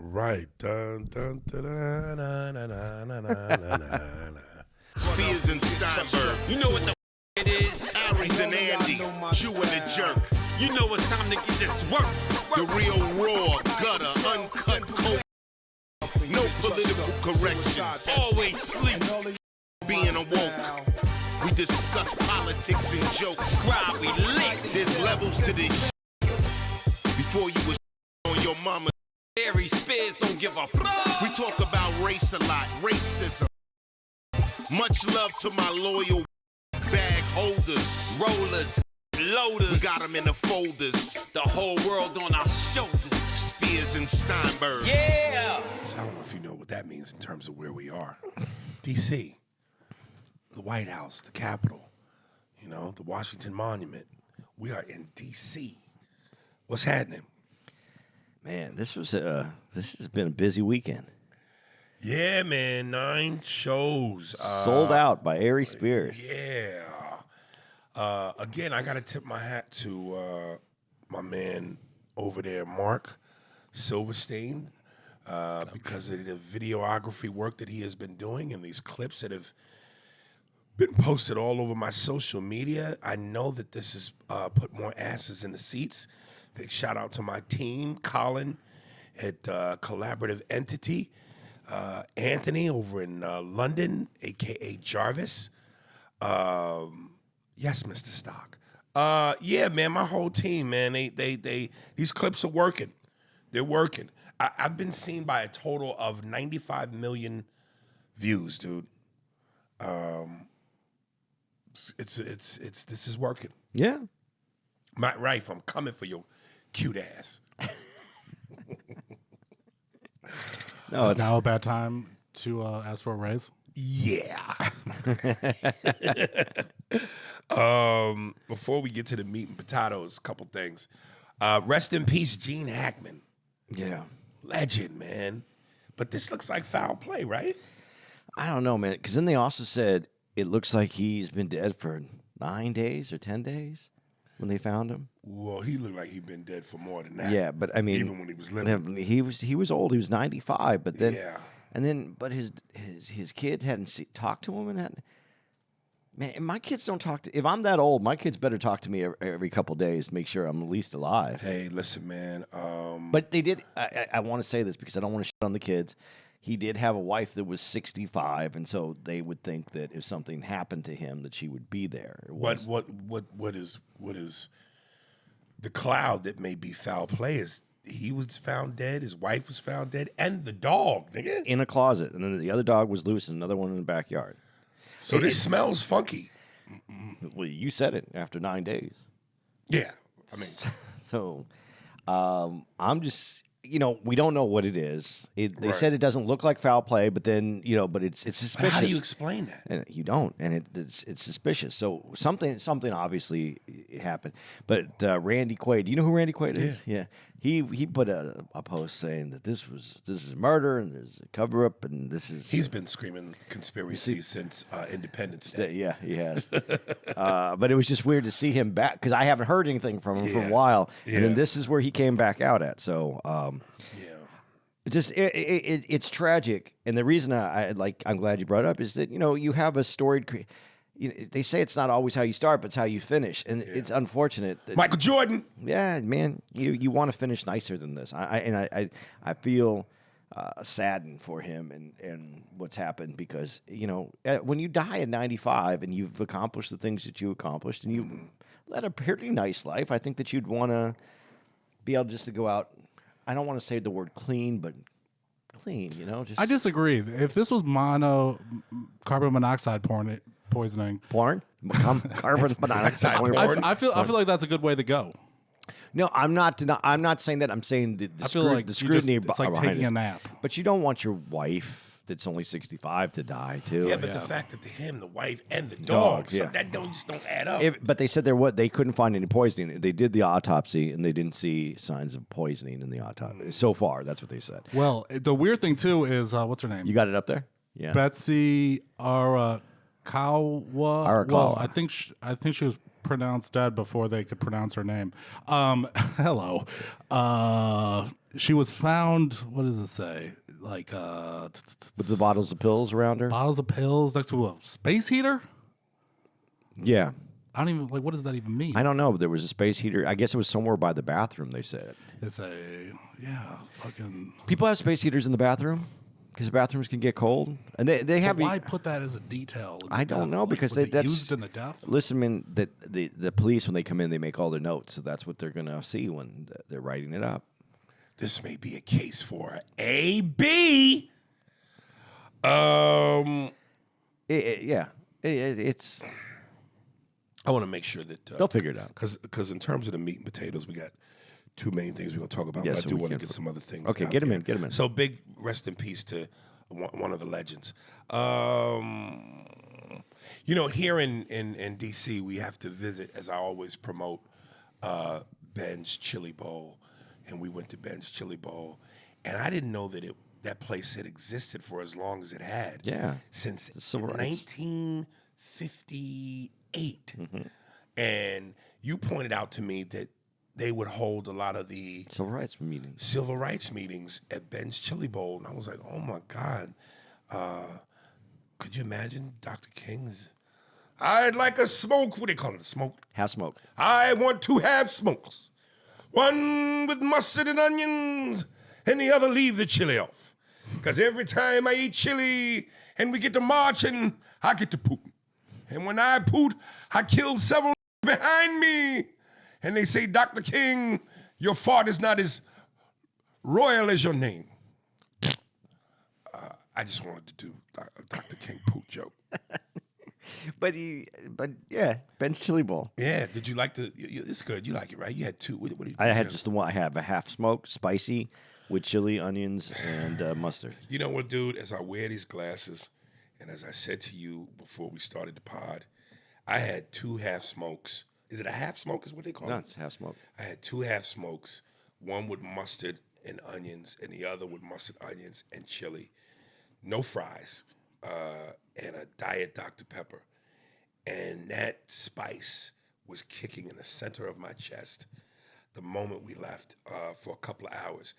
right. Dun, dun, dun, dun, dun, dun, dun, dun, dun, dun. Spears and Steinberg. You know what the it is? Aries and Andy. Chew and the jerk. You know it's time to get this work. The real raw, gutter, uncut, cold. No political corrections. Always sleep. Being awoke. We discuss politics and jokes. Cry, we lit. There's levels to this shit. Before you was on your mama. Aries Spears don't give a fuck. We talk about race a lot, racism. Much love to my loyal bag holders. Rollers, loaders. We got them in the folders. The whole world on our shoulders. Spears and Steinberg. Yeah. So I don't know if you know what that means in terms of where we are. D.C., the White House, the Capitol, you know, the Washington Monument. We are in D.C. What's happening? Man, this has been a busy weekend. Yeah, man, 9 shows. Sold out by Aries Spears. Yeah. Again, I got to tip my hat to my man over there, Mark Silverstein, because of the videography work that he has been doing and these clips that have been posted all over my social media. I know that this has put more asses in the seats. Big shout out to my team, Colin at Collaborative Entity, Anthony over in London, a.k.a. Jarvis. Yes, Mr. Stock. Yeah, man, my whole team, man, they these clips are working. They're working. I've been seen by a total of 95 million views, dude. It's this is working. Yeah. Matt Rife, I'm coming for your cute ass. No, Is it's now a bad time to ask for a raise? Yeah. Before we get to the meat and potatoes, a couple things. Rest in peace, Gene Hackman. yeah. Legend, man. But this looks like foul play, right? I don't know, man, because then they also said it looks like he's been dead for 9 days or 10 days when they found him. Well, he looked like he'd been dead for more than that. Yeah, but I mean, even when he was living. he was old. He was 95, but then Yeah. but his kids hadn't talked to him and that. Man, my kids don't talk to. If I'm that old, my kids better talk to me every couple days to make sure I'm at least alive. Hey, listen, man. But they did. I want to say this because I don't want to shit on the kids. He did have a wife that was 65, and so they would think that if something happened to him, that she would be there. What is the cloud that may be foul play is he was found dead, his wife was found dead, and the dog, nigga. In a closet, and then the other dog was loose, and another one in the backyard. So this smells funky. Well, you said it after 9 days. Yeah. I mean, So, I'm just, we don't know what it is. They Right. said it doesn't look like foul play, but then, but it's suspicious. but how do you explain that? And you don't, and it's suspicious. So something obviously happened. But Randy Quaid, do you know who Randy Quaid is? Yeah. He put a post saying that this is murder and there's a cover up and this is. He's been screaming conspiracy since Independence Day. Yeah, he has. But it was just weird to see him back because I haven't heard anything from him for a while, and then this is where he came back out at. So. It's tragic, and the reason I'm glad you brought it up is that you have a storied. They say it's not always how you start, but it's how you finish, and it's unfortunate. That, Michael Jordan. yeah, man, you want to finish nicer than this. I feel saddened for him and what's happened because when you die at 95 and you've accomplished the things that you accomplished and you led a pretty nice life, I think that you'd want to be able just to go out. I don't want to say the word clean, but clean, just I disagree. If this was carbon monoxide poisoning, carbon monoxide. I feel like that's a good way to go. No, I'm not saying that. I'm saying the I feel like the scrutiny. it's like behind taking it. a nap. But you don't want your wife that's only 65 to die too. Yeah, but the fact that to him, the wife and the dog, Dogs, yeah. that just don't add up. But they said they couldn't find any poisoning. They did the autopsy and they didn't see signs of poisoning in the autopsy. So far, that's what they said. Well, the weird thing too is what's her name? You got it up there? Yeah. Betsy Arakawa. Arakawa. Well, I think she was pronounced dead before they could pronounce her name. Hello. She was found, what does it say? Like, With the bottles of pills around her. bottles of pills next to a space heater? Yeah. I don't even, like, what does that even mean? I don't know. There was a space heater. I guess it was somewhere by the bathroom, they said. It's fucking. People have space heaters in the bathroom because the bathrooms can get cold. And they have. But why put that as a detail? I don't know, because was it that's used in the death? Listen, man, the police, when they come in, they make all their notes. So that's what they're going to see when they're writing it up. This may be a case for A.B. It's. I want to make sure that They'll figure it out. Because in terms of the meat and potatoes, we got two main things we're going to talk about. Yeah, but so I do we want to can- get some other things. Okay, out get 'em there. in, get 'em in. So big rest in peace to one of the legends. Here in D.C., we have to visit, as I always promote, Ben's Chili Bowl. And we went to Ben's Chili Bowl. And I didn't know that that place had existed for as long as it had. Yeah. Since The civil rights. 1958. And you pointed out to me that they would hold a lot of the Civil rights meetings. civil rights meetings at Ben's Chili Bowl. And I was like, oh my God. Could you imagine Dr. King's? I'd like a smoke. What do they call it? A smoke? Half smoke. I want to have smokes. One with mustard and onions, and the other leave the chili off. Because every time I eat chili and we get to marching, I get to poot. And when I poot, I killed several behind me. And they say, Dr. King, your fart is not as royal as your name. I just wanted to do a Dr. King poot joke. But yeah, Ben's Chili Bowl. Yeah, did you like the? It's good. You like it, right? You had two. What do you? I had just the one. I have a half smoked, spicy, with chili, onions, and mustard. You know what, dude? As I wear these glasses, and as I said to you before we started the pod, I had two half smokes. Is it a half smoke? Is what they call No, it? it's half smoked. I had two half smokes. One with mustard and onions, and the other with mustard, onions, and chili. No fries, and a diet Dr. Pepper. And that spice was kicking in the center of my chest the moment we left for a couple of hours.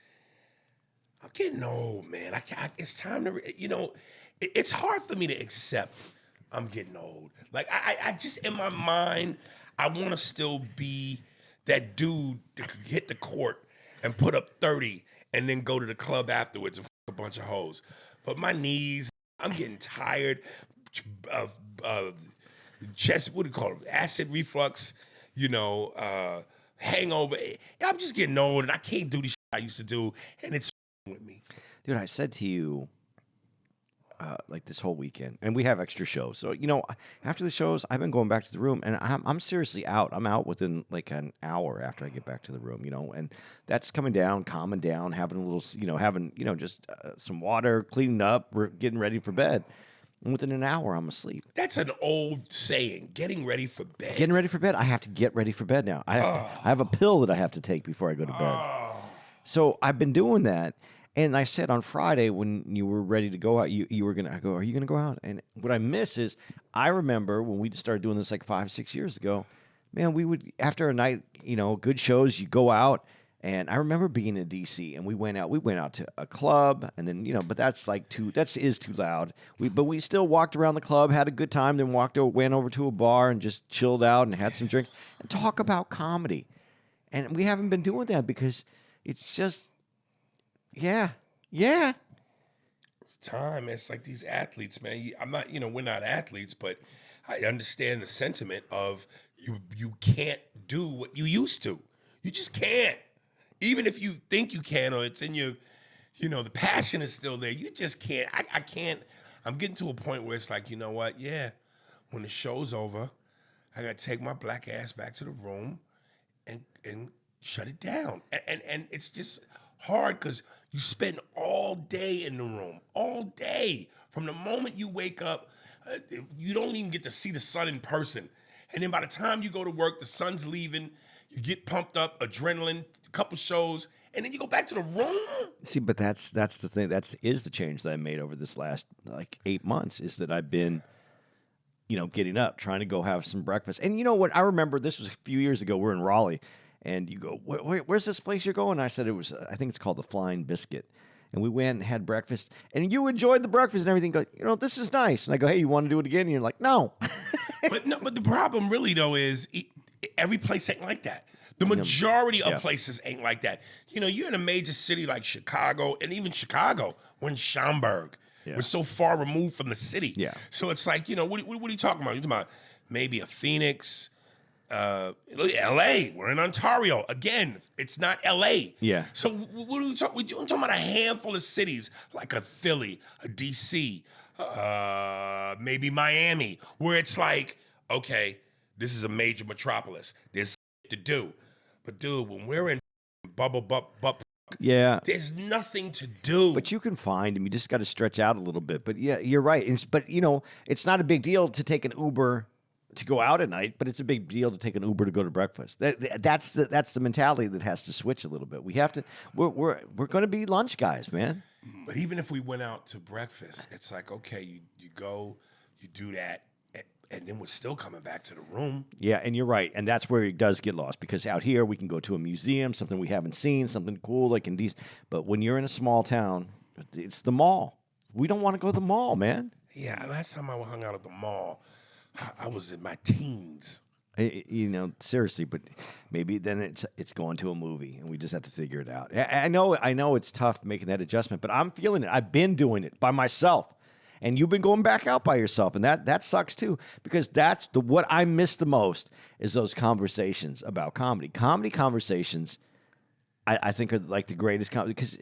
I'm getting old, man. It's time to, it's hard for me to accept I'm getting old. Like, I just, in my mind, I want to still be that dude that could hit the court and put up 30 and then go to the club afterwards and fuck a bunch of hoes. But my knees, I'm getting tired of chest, what do you call it? Acid reflux, hangover. I'm just getting old and I can't do the shit I used to do, and it's with me. Dude, I said to you, like this whole weekend, and we have extra shows. So, after the shows, I've been going back to the room, and I'm seriously out. I'm out within like an hour after I get back to the room, and that's coming down, calming down, having a little, just some water, cleaning up, we're getting ready for bed. And within an hour, I'm asleep. That's an old saying, getting ready for bed. Getting ready for bed. I have to get ready for bed now. I have a pill that I have to take before I go to bed. So I've been doing that. And I said on Friday when you were ready to go out, you were going to go, are you going to go out? And what I miss is I remember when we started doing this like 5-6 years ago, man, we would, after a night, good shows, you go out. And I remember being in D.C. and we went out to a club, and then but that's too loud. But we still walked around the club, had a good time, then went over to a bar and just chilled out and had some drinks and talk about comedy. And we haven't been doing that because it's just, yeah. It's time. It's like these athletes, man. I'm not, we're not athletes, but I understand the sentiment of you can't do what you used to. You just can't. Even if you think you can, or it's in your, the passion is still there, you just can't. I can't. I'm getting to a point where it's like, you know what? Yeah, when the show's over, I got to take my black ass back to the room and shut it down. And it's just hard because you spend all day in the room, all day. From the moment you wake up, you don't even get to see the sun in person. And then by the time you go to work, the sun's leaving, you get pumped up, adrenaline, couple shows, and then you go back to the room. See, but that's the thing. That is the change that I made over this last 8 months. Is that I've been getting up, trying to go have some breakfast. And you know what? I remember this was a few years ago. We're in Raleigh, and you go, where's this place you're going? I said I think it's called the Flying Biscuit. And we went and had breakfast, and you enjoyed the breakfast and everything. Go, this is nice. And I go, hey, you want to do it again? And you're like, no. But the problem really though is every place ain't like that. The majority of places ain't like that. You're in a major city like Chicago, and even Chicago, we're in Schaumburg. Yeah. We're so far removed from the city. Yeah. So it's like, what are you talking about? You're talking about maybe a Phoenix, L.A. We're in Ontario. Again, it's not L.A. Yeah. So what are we talking? We're talking about a handful of cities like a Philly, a D.C., maybe Miami, where it's like, okay, this is a major metropolis. There's to do. But dude, when we're in bubble yeah, there's nothing to do. But you can find them. You just got to stretch out a little bit. But yeah, you're right. But it's not a big deal to take an Uber to go out at night, but it's a big deal to take an Uber to go to breakfast. That's the mentality that has to switch a little bit. We have to. We're going to be lunch guys, man. But even if we went out to breakfast, it's like, okay, you go, you do that, and then we're still coming back to the room. Yeah, and you're right. And that's where it does get lost, because out here we can go to a museum, something we haven't seen, something cool like in these. But when you're in a small town, it's the mall. We don't want to go to the mall, man. Yeah, last time I hung out at the mall, I was in my teens. Seriously, but maybe then it's going to a movie, and we just have to figure it out. I know it's tough making that adjustment, but I'm feeling it. I've been doing it by myself, and you've been going back out by yourself, and that sucks too, because that's what I miss the most is those conversations about comedy. Comedy conversations, I think, are like the greatest comedy, because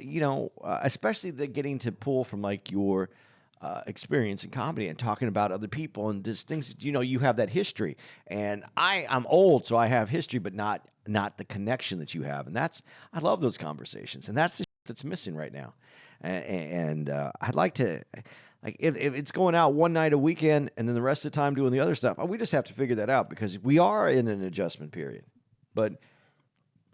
especially the getting to pull from like your experience in comedy and talking about other people and just things that you have that history, and I'm old, so I have history, but not the connection that you have, and I love those conversations, and that's the shit that's missing right now, and I'd like to, like, if it's going out one night a weekend and then the rest of the time doing the other stuff, we just have to figure that out, because we are in an adjustment period. But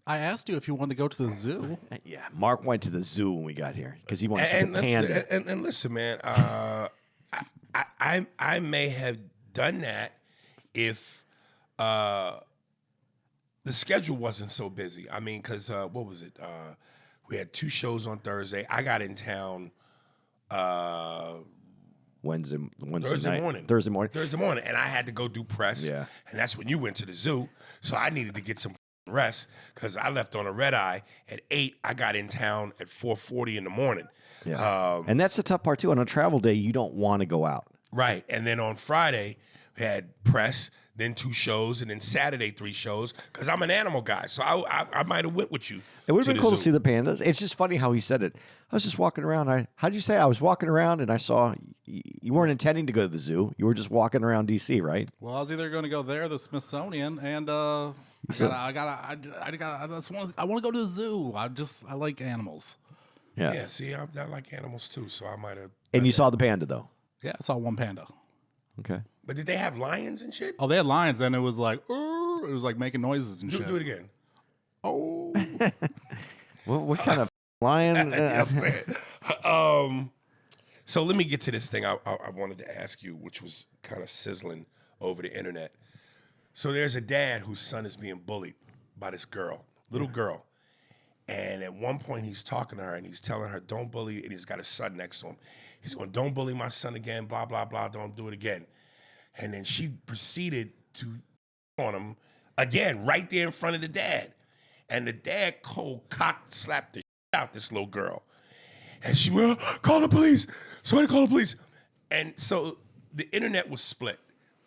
I asked you if you wanted to go to the zoo. Yeah, Mark went to the zoo when we got here because he wanted to see the panda. And listen, man, I may have done that if the schedule wasn't so busy. I mean, because what was it? We had 2 shows on Thursday. I got in town Thursday morning, and I had to go do press. Yeah, and that's when you went to the zoo. So I needed to get some rest because I left on a red eye at 8. I got in town at 4:40 in the morning. Yeah, and that's the tough part too. On a travel day, you don't want to go out. Right, and then on Friday we had press, then 2 shows, and then Saturday 3 shows because I'm an animal guy. So I might have went with you. It would have been cool to see the pandas. It's just funny how he said it. I was just walking around. How'd you say? I was walking around and I saw you weren't intending to go to the zoo. You were just walking around D.C., right? Well, I was either going to go there, the Smithsonian, and I want to go to the zoo. I like animals. Yeah. See, I like animals too, so I might have. And you saw the panda though. Yeah, I saw one panda. Okay. But did they have lions and shit? Oh, they had lions, and it was like making noises and shit. Do it again. Oh. what kind of lion? I'm saying. So let me get to this thing I wanted to ask you, which was kind of sizzling over the internet. So there's a dad whose son is being bullied by this little girl. And at one point he's talking to her and he's telling her, don't bully, and he's got his son next to him. He's going, don't bully my son again, blah, blah, blah, don't do it again. And then she proceeded to on him again, right there in front of the dad. And the dad cold cocked slapped the shit out this little girl. And she went, call the police. Somebody call the police. And so the internet was split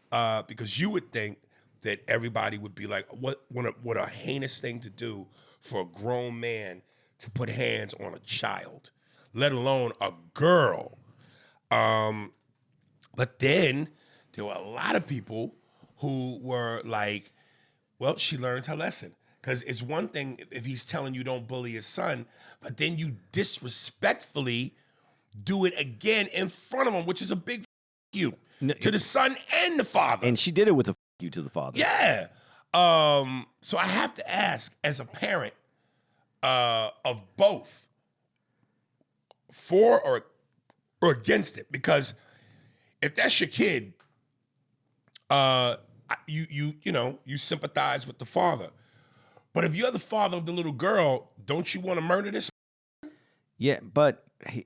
because you would think that everybody would be like, what a heinous thing to do for a grown man to put hands on a child, let alone a girl. But then there were a lot of people who were like, well, she learned her lesson. Because it's one thing if he's telling you don't bully his son, but then you disrespectfully do it again in front of him, which is a big you to the son and the father. And she did it with a you to the father. Yeah. So I have to ask, as a parent of both, for or against it, because if that's your kid, you sympathize with the father. But if you're the father of the little girl, don't you want to murder this? Yeah, but I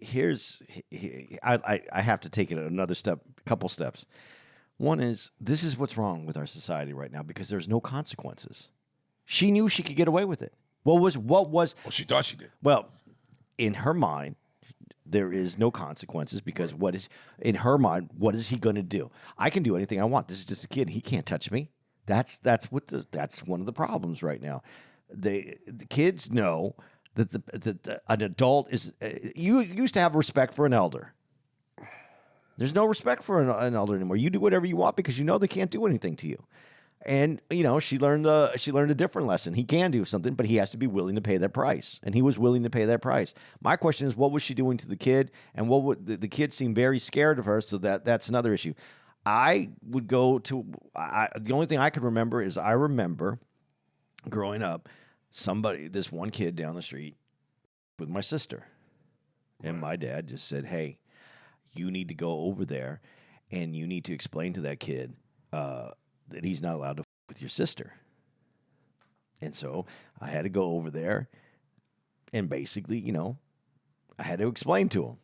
have to take it another step, couple steps. One is, this is what's wrong with our society right now because there's no consequences. She knew she could get away with it. What was? Well, she thought she did. Well, in her mind, there is no consequences because in her mind, what is he going to do? I can do anything I want. This is just a kid. He can't touch me. That's one of the problems right now. The kids know that an adult is. You used to have respect for an elder. There's no respect for an elder anymore. You do whatever you want because you know they can't do anything to you. And she learned a different lesson. He can do something, but he has to be willing to pay that price. And he was willing to pay that price. My question is, what was she doing to the kid? And what would the kid seemed very scared of her? So that's another issue. I would go to the only thing I could remember is I remember growing up, this one kid down the street with my sister, and my dad just said, "Hey, you need to go over there, and you need to explain to that kid." That he's not allowed to with your sister. And so I had to go over there and basically, I had to explain to him.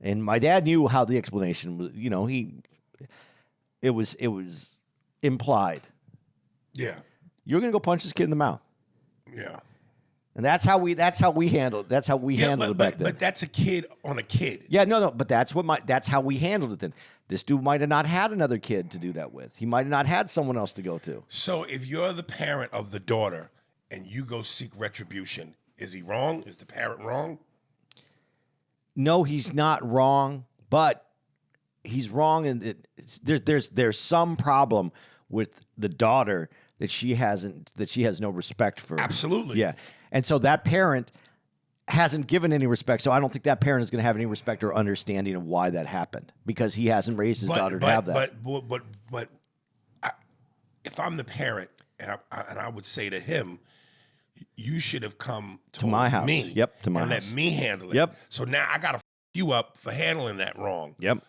And my dad knew how the explanation was, it was implied. Yeah. You're going to go punch this kid in the mouth. Yeah. And that's how we handled it. That's how we handled it back then. But that's a kid on a kid. Yeah, no, but that's how we handled it then. This dude might have not had another kid to do that with. He might have not had someone else to go to. So if you're the parent of the daughter and you go seek retribution, is he wrong? Is the parent wrong? No, he's not wrong, but he's wrong in there's some problem with the daughter that she has no respect for. Absolutely. Yeah. And so that parent hasn't given any respect. So I don't think that parent is going to have any respect or understanding of why that happened because he hasn't raised his daughter to have that. But if I'm the parent and I would say to him, you should have come to my house. Me. Yep, to my and house. let me handle it. Yep. So now I got to you up for handling that wrong. Yep.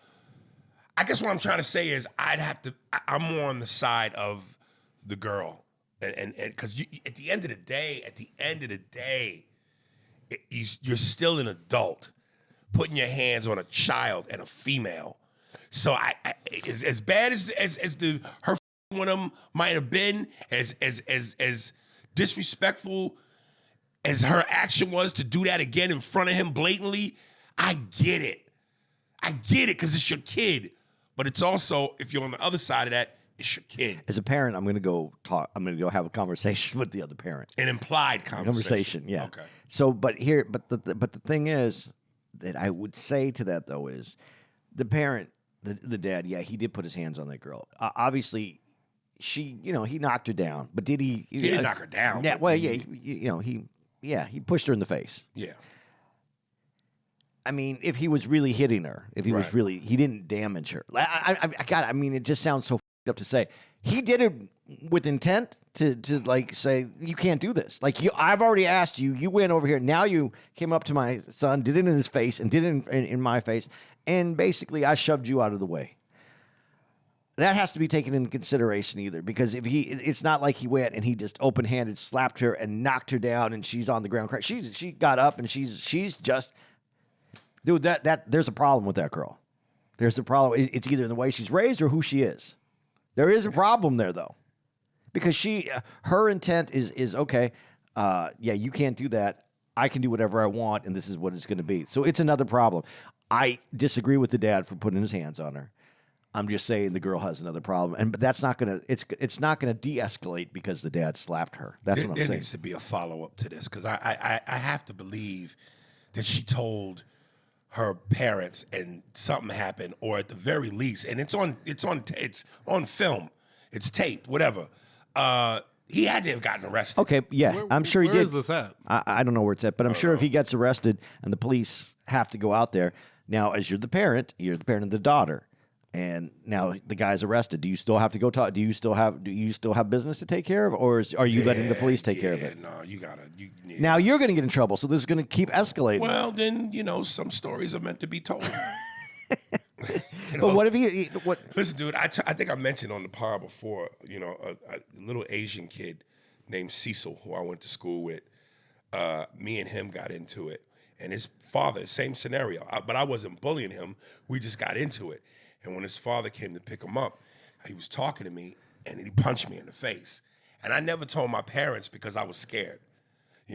I guess what I'm trying to say is I'm more on the side of the girl. And because at the end of the day, you're still an adult putting your hands on a child and a female. So as bad as her one of them might have been, as disrespectful as her action was to do that again in front of him blatantly, I get it because it's your kid. But it's also, if you're on the other side of that, it's your kid. As a parent, I'm going to go have a conversation with the other parent. An implied conversation. Yeah. Okay. So, but the thing is that I would say to that though is the parent, the dad, yeah, he did put his hands on that girl. Obviously, he knocked her down, but did he? He didn't knock her down. Yeah. Well, yeah. He pushed her in the face. Yeah. I mean, if he was really hitting her, he didn't damage her. I mean, it just sounds so f***ed up to say. He did it with intent to like say, you can't do this. Like, I've already asked you, you went over here, now you came up to my son, did it in his face, and did it in my face, and basically I shoved you out of the way. That has to be taken into consideration either, because it's not like he went and he just open-handed slapped her and knocked her down and she's on the ground crying. She got up and she's just... Dude, there's a problem with that girl. There's a problem. It's either in the way she's raised or who she is. There is a problem there, though, because her intent is okay. Yeah, you can't do that. I can do whatever I want, and this is what it's going to be. So it's another problem. I disagree with the dad for putting his hands on her. I'm just saying the girl has another problem, but that's not gonna. It's not gonna de-escalate because the dad slapped her. That's what I'm saying. There needs to be a follow-up to this because I have to believe that she told her parents and something happened, or at the very least, and it's on film, it's taped, whatever. He had to have gotten arrested. Okay, yeah, I'm sure he did. Where is this at? I don't know where it's at, but I'm sure if he gets arrested and the police have to go out there now, as you're the parent of the daughter, and now the guy's arrested. Do you still have to go talk? Do you still have business to take care of, or are you letting the police take care of it? No, you gotta. Now you're going to get in trouble, so this is going to keep escalating. Well, then some stories are meant to be told. But what if he? What? Listen, dude, I think I mentioned on the pod before, a little Asian kid named Cecil, who I went to school with, me and him got into it. And his father, same scenario, but I wasn't bullying him. We just got into it. And when his father came to pick him up, he was talking to me, and he punched me in the face. And I never told my parents because I was scared.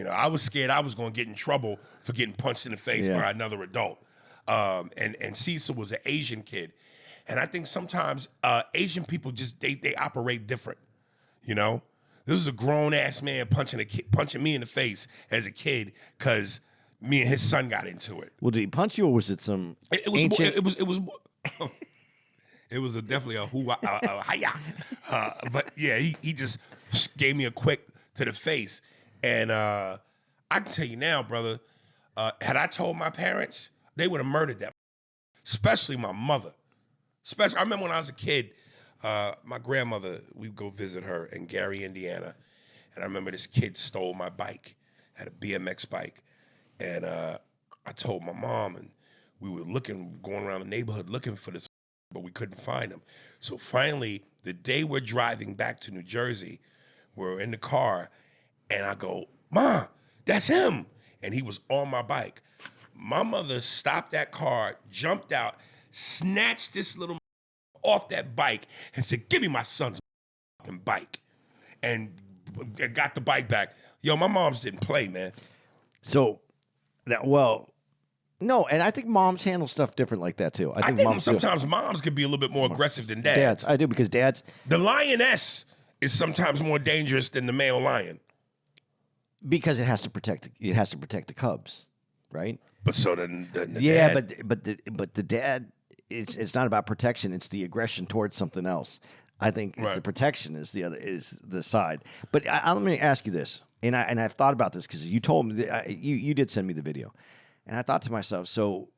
I was scared I was going to get in trouble for getting punched in the face by another adult. And Cecil was an Asian kid. And I think sometimes Asian people just, they operate different, This is a grown-ass man punching me in the face as a kid because me and his son got into it. Well, did he punch you, or was it some ancient? It was definitely a hiya. But yeah, he just gave me a quick to the face. And I can tell you now, brother, had I told my parents, they would have murdered that. Especially my mother. I remember when I was a kid, my grandmother, we'd go visit her in Gary, Indiana. And I remember this kid stole my bike, had a BMX bike. And I told my mom, and we were going around the neighborhood looking for this, but we couldn't find him. So finally, the day we're driving back to New Jersey, we're in the car, and I go, "Ma, that's him." And he was on my bike. My mother stopped that car, jumped out, snatched this little off that bike, and said, "Give me my son's bike." And got the bike back. Yo, my moms didn't play, man. So, no, and I think moms handle stuff different like that too. I think moms sometimes moms could be a little bit more aggressive than dads. Dads, I do, because dads. The lioness is sometimes more dangerous than the male lion. Because it has to protect the cubs, right? But so then the Yeah, dad, but the dad, it's not about protection. It's the aggression towards something else. I think the protection is the side. But let me ask you this, and I've thought about this because you told me you did send me the video, and I thought to myself, so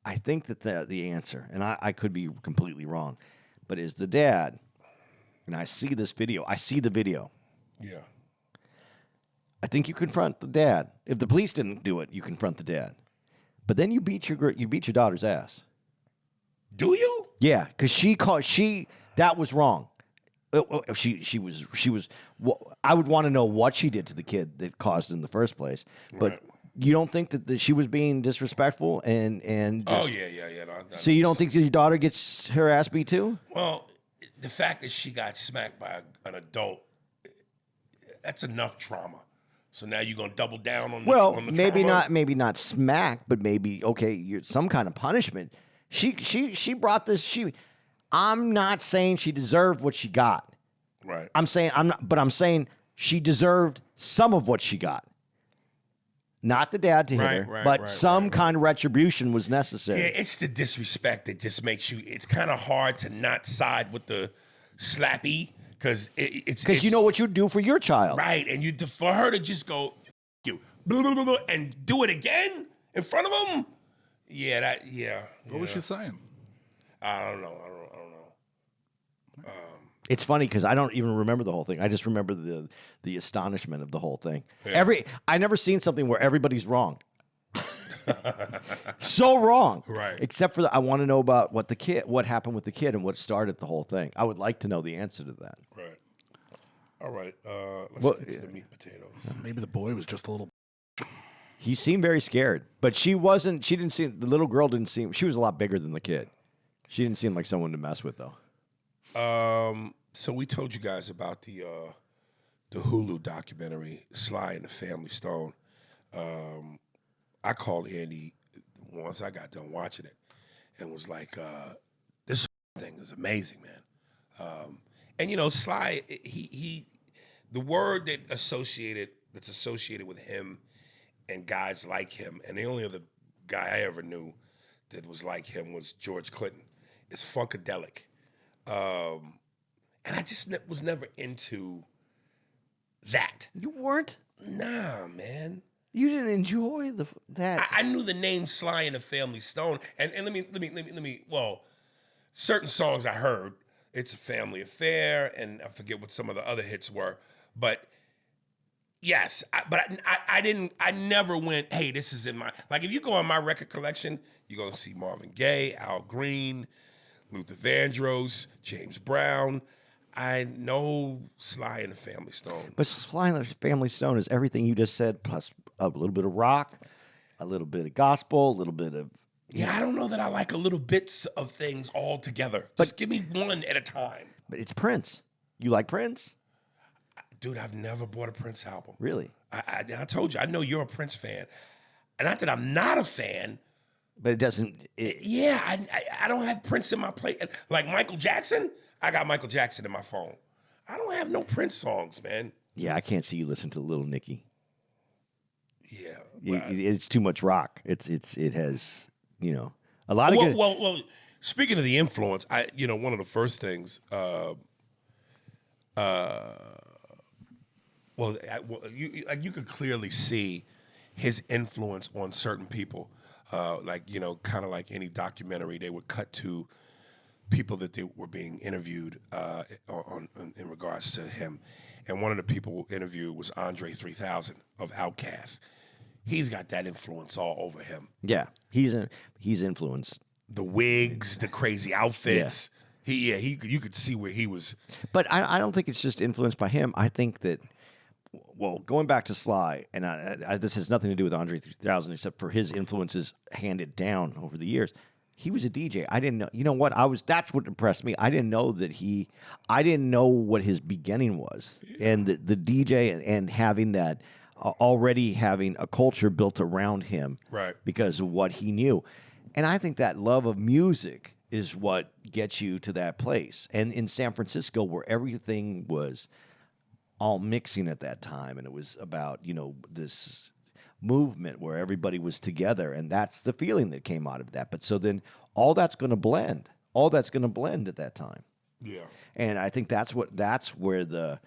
I think that the answer, and I could be completely wrong, but is the dad, and I see this video, I see the video. Yeah. I think you confront the dad. If the police didn't do it, you confront the dad. But then you beat your daughter's ass. Do you? Yeah, because that was wrong. She was. I would want to know what she did to the kid that caused it in the first place. But you don't think that she was being disrespectful and Oh yeah. No, so you don't think your daughter gets her ass beat too? Well, the fact that she got smacked by an adult, that's enough trauma. So now you're gonna double down on the on the maybe trauma? maybe not smack, but maybe some kind of punishment. She brought this. I'm not saying she deserved what she got. Right. I'm saying she deserved some of what she got. Not the dad to hit her, but some kind of retribution was necessary. Yeah, it's the disrespect that just makes you. It's kind of hard to not side with the slappy because because you know what you'd do for your child, right? And for her to just go you blah, blah, blah, blah, and do it again in front of him. Yeah, What was she saying? I don't know. It's funny because I don't even remember the whole thing. I just remember the astonishment of the whole thing. Yeah. I never seen something where everybody's wrong. So wrong. Right. Except for I want to know about what happened with the kid and what started the whole thing. I would like to know the answer to that. Right. All right. Let's get to the meat and potatoes. Maybe the boy was just a little. He seemed very scared, but she didn't seem, the little girl didn't seem, she was a lot bigger than the kid. She didn't seem like someone to mess with though. So we told you guys about the Hulu documentary, Sly and the Family Stone. I called Andy once I got done watching it and was like, this thing is amazing, man. And Sly, he the word that's associated with him and guys like him, and the only other guy I ever knew that was like him was George Clinton. It's funkadelic. And I just was never into that. You weren't? Nah, man. You didn't enjoy that. I knew the name Sly and the Family Stone, and let me. Well, certain songs I heard. It's a Family Affair, and I forget what some of the other hits were. But Yes, I didn't. I never went. Hey, this is in my like. If you go on my record collection, you're gonna see Marvin Gaye, Al Green, Luther Vandross, James Brown. I know Sly and the Family Stone. But Sly and the Family Stone is everything you just said, plus a little bit of rock, a little bit of gospel, a little bit of. Yeah, I don't know that I like a little bits of things all together. Just give me one at a time. But it's Prince. You like Prince? Dude, I've never bought a Prince album. Really? I told you, I know you're a Prince fan. And not that I'm not a fan. But it doesn't. Yeah, I don't have Prince in my play. Like Michael Jackson, I got Michael Jackson in my phone. I don't have no Prince songs, man. Yeah, I can't see you listen to Little Nicky. Yeah. It's too much rock. It has, a lot of good. Well, speaking of the influence, one of the first things, you could clearly see his influence on certain people. Kind of like any documentary, they would cut to people that they were being interviewed in regards to him. And one of the people interviewed was Andre 3000 of Outkast. He's got that influence all over him. Yeah, he's influenced. The wigs, the crazy outfits. Yeah. You could see where he was. But I don't think it's just influenced by him. I think that, going back to Sly, and this has nothing to do with Andre 3000 except for his influences handed down over the years. He was a DJ. I didn't know. You know what? That's what impressed me. I didn't know I didn't know what his beginning was, and the DJ and having that. Already having a culture built around him, right? Because of what he knew, and I think that love of music is what gets you to that place. And in San Francisco, where everything was all mixing at that time, and it was about this movement where everybody was together, and that's the feeling that came out of that. But so then all that's going to blend at that time. Yeah, and I think that's where the.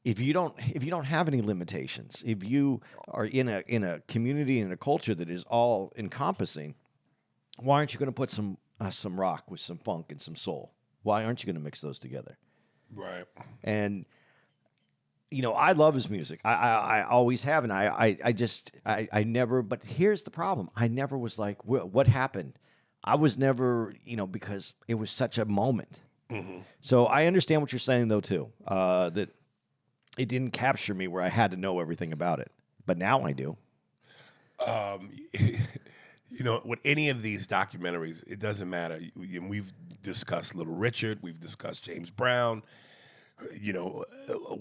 If you don't have any limitations, if you are in a community and a culture that is all encompassing, why aren't you going to put some rock with some funk and some soul? Why aren't you going to mix those together? Right. And I love his music. I always have, and I never. But here's the problem: I never was like, what happened? I was never, because it was such a moment. Mm-hmm. So I understand what you're saying, though, too. That. It didn't capture me where I had to know everything about it, but now I do. With any of these documentaries, it doesn't matter. We've discussed Little Richard, we've discussed James Brown,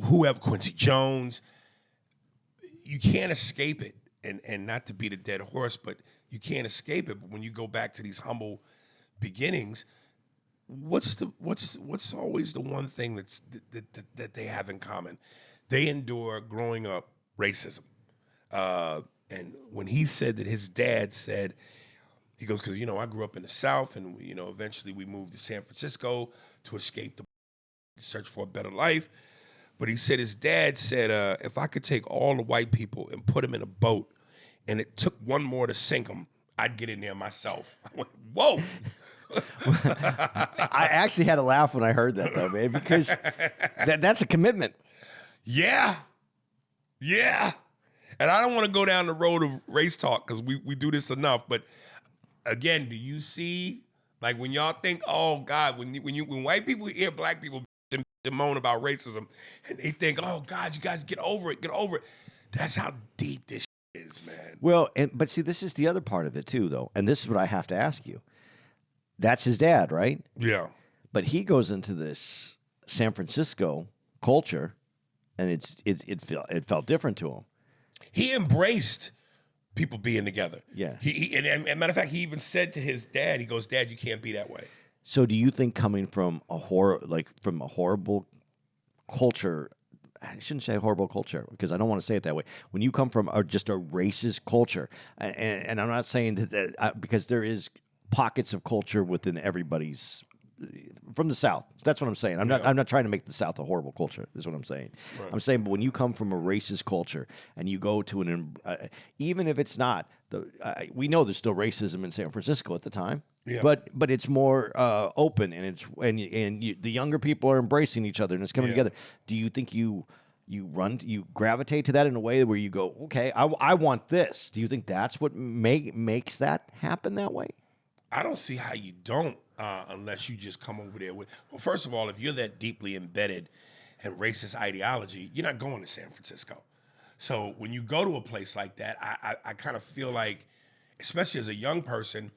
whoever, Quincy Jones. You can't escape it, and not to beat a dead horse, but you can't escape it. But when you go back to these humble beginnings, what's always the one thing that they have in common? They endure growing up racism. And when he said that his dad said, he goes, because, I grew up in the South, and, eventually we moved to San Francisco to escape the search for a better life. But he said his dad said, if I could take all the white people and put them in a boat, and it took one more to sink them, I'd get in there myself. I went, whoa. I actually had a laugh when I heard that, though, man, because that's a commitment. Yeah. And I don't want to go down the road of race talk because we do this enough. But again, do you see, like, when y'all think, oh God, when white people hear black people moan about racism, and they think, oh God, you guys get over it. That's how deep this is, man. Well, but see, this is the other part of it too, though, and this is what I have to ask you. That's his dad, right? Yeah. But he goes into this San Francisco culture, and it felt different to him. He embraced people being together. Yeah. And matter of fact, he even said to his dad, he goes, Dad, you can't be that way. So do you think coming from a horrible culture, I shouldn't say horrible culture because I don't want to say it that way. When you come from just a racist culture, and I'm not saying that because there is pockets of culture within everybody's from the South. That's what I'm saying. I'm not trying to make the South a horrible culture. Is what I'm saying. Right. I'm saying, but when you come from a racist culture and you go to even if it's not we know there's still racism in San Francisco at the time. Yeah. But it's more open, and the younger people are embracing each other, and it's coming together. Do you think you you gravitate to that in a way where you go, okay, I want this. Do you think that's what makes that happen that way? I don't see how you don't, unless you just come over there with. Well, first of all, if you're that deeply embedded in racist ideology, you're not going to San Francisco. So when you go to a place like that, I kind of feel like, especially as a young person,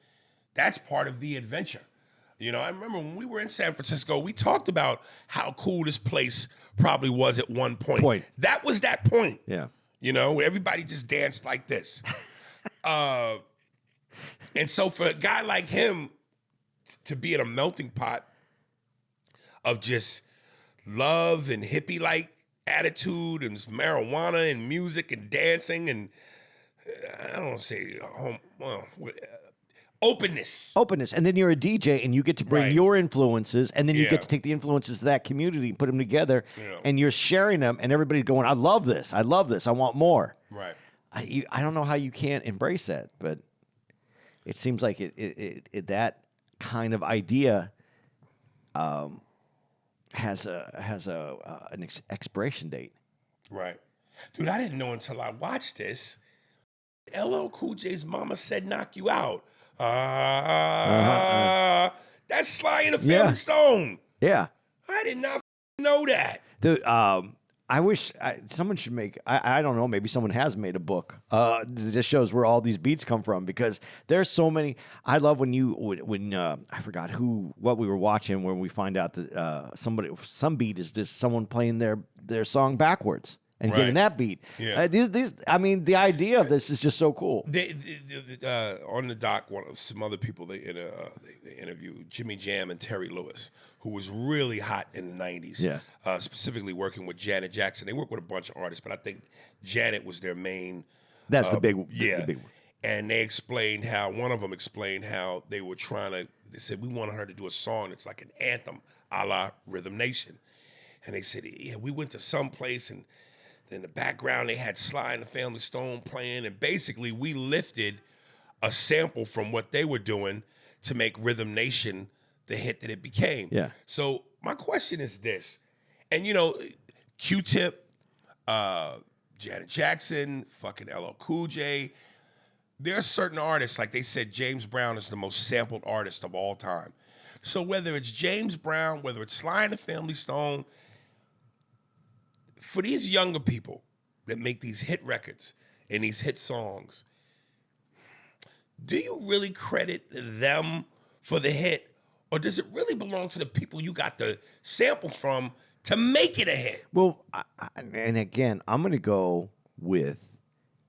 that's part of the adventure. You know, I remember when we were in San Francisco, we talked about how cool this place probably was at one point. That was that point. Yeah. You know, where everybody just danced like this. And so for a guy like him to be in a melting pot of just love and hippie-like attitude and marijuana and music and dancing and I don't want to say openness. And then you're a DJ and you get to bring Right. your influences, and then you Yeah. get to take the influences of that community and put them together, Yeah. and you're sharing them, and everybody's going, I love this, I want more. Right. I don't know how you can't embrace that, but it seems like it that kind of idea has an expiration date. Right. Dude, I didn't know until I watched this. LL Cool J's mama said knock you out. That's Sly the Family Yeah. Stone. Yeah. I did not know that. Dude, I wish someone should make. I don't know. Maybe someone has made a book. That just shows where all these beats come from, because there's so many. I love when I forgot what we were watching, when we find out that some beat is just someone playing their song backwards and getting Right. that beat. Yeah. I mean, the idea of this is just so cool. On the doc, some other people they interviewed Jimmy Jam and Terry Lewis, who was really hot in the 90s. Yeah. Specifically working with Janet Jackson. They worked with a bunch of artists, but I think Janet was their main. That's the big one. Yeah. The big one. And one of them explained how they were they said, we wanted her to do a song that's like an anthem a la Rhythm Nation. And they said, yeah, we went to some place and in the background they had Sly and the Family Stone playing. And basically we lifted a sample from what they were doing to make Rhythm Nation the hit that it became. Yeah. So my question is this, and you know, Q-Tip, Janet Jackson, fucking LL Cool J, there are certain artists, like they said, James Brown is the most sampled artist of all time. So whether it's James Brown, whether it's Sly and the Family Stone, for these younger people that make these hit records and these hit songs, do you really credit them for the hit, or does it really belong to the people you got the sample from to make it a hit? Well, and again, I'm going to go with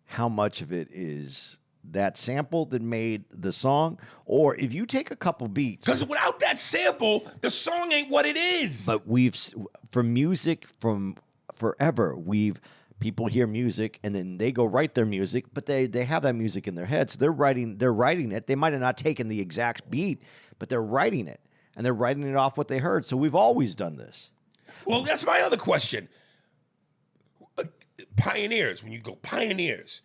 how much of it is that sample that made the song, or if you take a couple beats. Because without that sample, the song ain't what it is. But from music, from forever, people hear music and then they go write their music, but they have that music in their heads. So they're writing it. They might have not taken the exact beat, but they're writing it, and they're writing it off what they heard. So we've always done this. Well, that's my other question. Pioneers, when you go pioneers,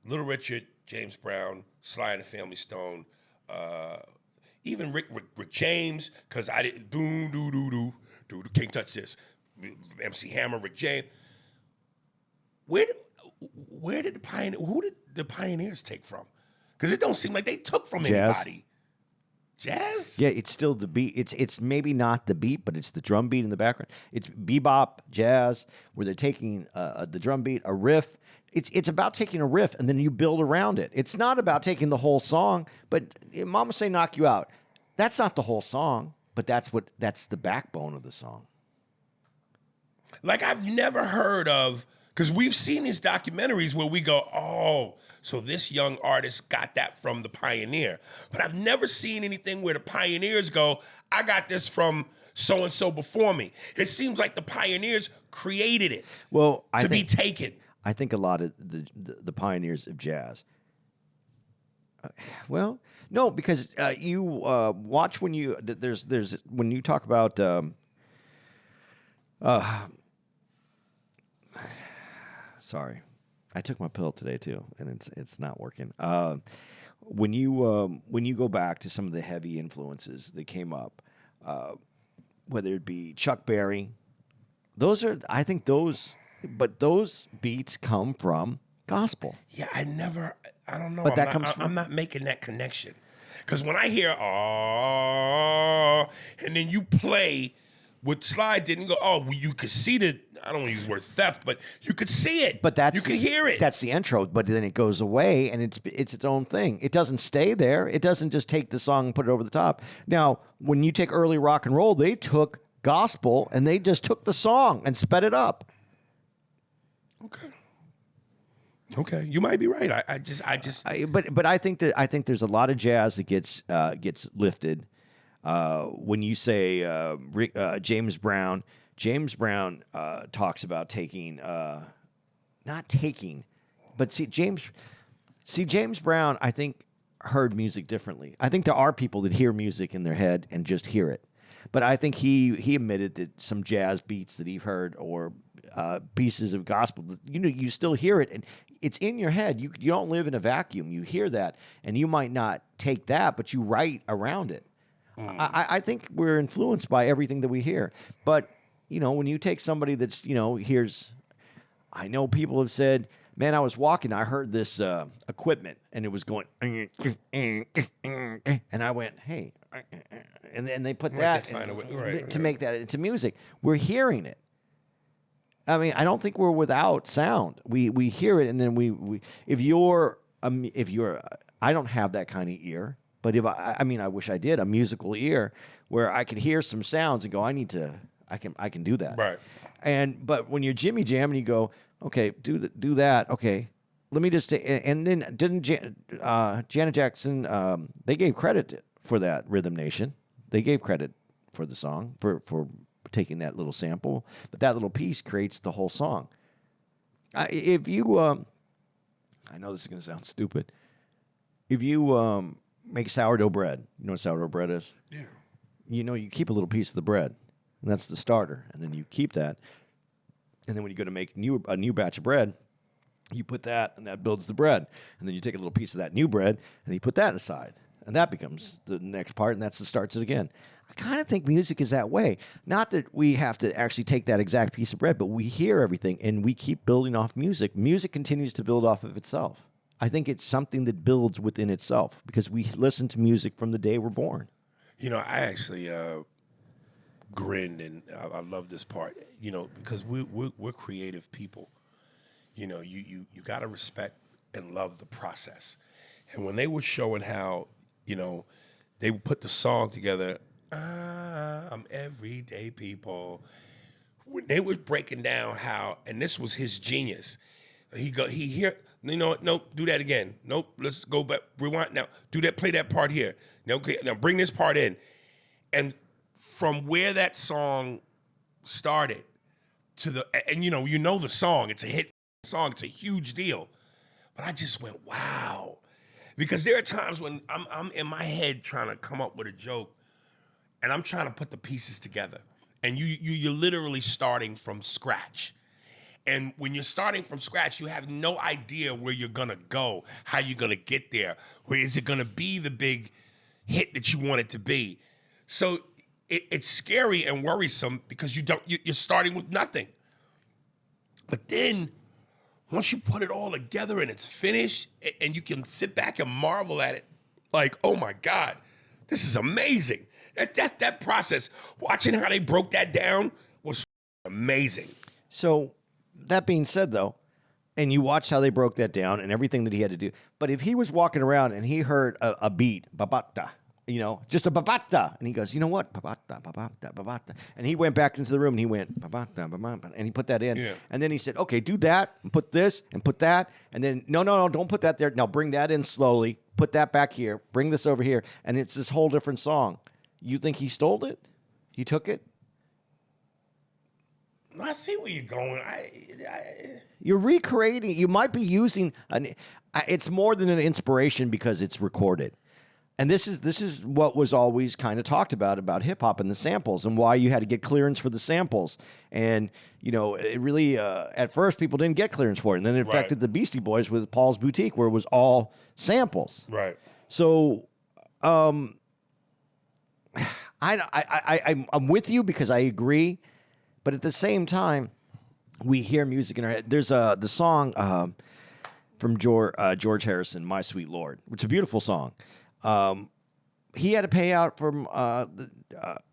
Little Richard, James Brown, Sly and the Family Stone, even Rick James, because I didn't do can't touch this. MC Hammer, Rick James. Who did the pioneers take from? Because it don't seem like they took from Jazz. anybody. Jazz? Yeah, it's still the beat. It's maybe not the beat, but it's the drum beat in the background. It's bebop, jazz, where they're taking the drum beat, a riff. It's about taking a riff and then you build around it. It's not about taking the whole song. But Mama Say Knock You Out, that's not the whole song, but that's the backbone of the song. Like, I've never heard of, because we've seen these documentaries where we go, oh, so this young artist got that from the pioneer. But I've never seen anything where the pioneers go, I got this from so-and-so before me. It seems like the pioneers created it be taken. I think a lot of the pioneers of jazz. Well, no, because you watch when you when you talk about sorry, I took my pill today too, and it's not working. When you go back to some of the heavy influences that came up, whether it be Chuck Berry, those are, I think those, but those beats come from gospel. Yeah, I don't know. But that comes from- I'm not making that connection. Because when I hear, oh, and then you play, what Sly didn't go, oh, well, you could see I don't want to use the word theft, but you could see it. But you can hear it. That's the intro, but then it goes away and it's its own thing. It doesn't stay there. It doesn't just take the song and put it over the top. Now, when you take early rock and roll, they took gospel and they just took the song and sped it up. Okay, you might be right. But I think there's a lot of jazz that gets lifted. When you say James Brown talks about taking, not taking, but James Brown, I think, heard music differently. I think there are people that hear music in their head and just hear it. But I think he admitted that some jazz beats that he heard or pieces of gospel, you still hear it and it's in your head. You don't live in a vacuum. You hear that and you might not take that, but you write around it. I think we're influenced by everything that we hear. But, when you take somebody that's, hears, I know people have said, man, I was walking, I heard this equipment and it was going, and I went, hey, and then they put that to make that into music. We're hearing it. I mean, I don't think we're without sound. We hear it, and then we if you're I don't have that kind of ear, but I wish I did, a musical ear where I could hear some sounds and go, I can do that. Right. But when you're Jimmy Jam and you go, okay, do that, okay. Let me just and then didn't Janet Jackson they gave credit for that, Rhythm Nation. They gave credit for the song for taking that little sample, but that little piece creates the whole song. If you, I know this is going to sound stupid. If you make sourdough bread, you know what sourdough bread is? Yeah. You keep a little piece of the bread, and that's the starter, and then you keep that, and then when you go to make a new batch of bread, you put that, and that builds the bread, and then you take a little piece of that new bread, and you put that aside, and that becomes the next part, and that's the starts it again. I kind of think music is that way. Not that we have to actually take that exact piece of bread, but we hear everything, and we keep building off music. Music continues to build off of itself. I think it's something that builds within itself because we listen to music from the day we're born. I actually grinned, and I love this part, because we're creative people. You got to respect and love the process. And when they were showing how, they would put the song together, I'm everyday people. When they were breaking down how, and this was his genius, nope, do that again. Nope, let's go back, rewind now. Do that, play that part here. Okay, now bring this part in. And from where that song started to and you know the song, it's a hit song, it's a huge deal. But I just went, wow. Because there are times when I'm in my head trying to come up with a joke, and I'm trying to put the pieces together. And you're literally starting from scratch. And when you're starting from scratch, you have no idea where you're gonna go, how you're gonna get there. Where is it gonna be the big hit that you want it to be? So it's scary and worrisome because you're starting with nothing. But then once you put it all together and it's finished, and you can sit back and marvel at it, like, oh my God, this is amazing. That process, watching how they broke that down was amazing. So that being said, though, and you watched how they broke that down and everything that he had to do, but if he was walking around and he heard a beat, babata, just a babata, and he goes, you know what, babata, babata, babata, and he went back into the room and he went babata, babata, and he put that in, and then he said, okay, do that and put this and put that, and then no, don't put that there. Now bring that in slowly, put that back here, bring this over here, and it's this whole different song. You think he stole it? He took it? I see where you're going. You're recreating. You might be using it's more than an inspiration because it's recorded. And this is what was always kind of talked about hip hop and the samples and why you had to get clearance for the samples. And, it really, at first people didn't get clearance for it. And then it affected the Beastie Boys with Paul's Boutique, where it was all samples. Right. So, I'm with you because I agree But at the same time, we hear music in our head. There's the song from George Harrison, "My Sweet Lord," which is a beautiful song. He had to pay out from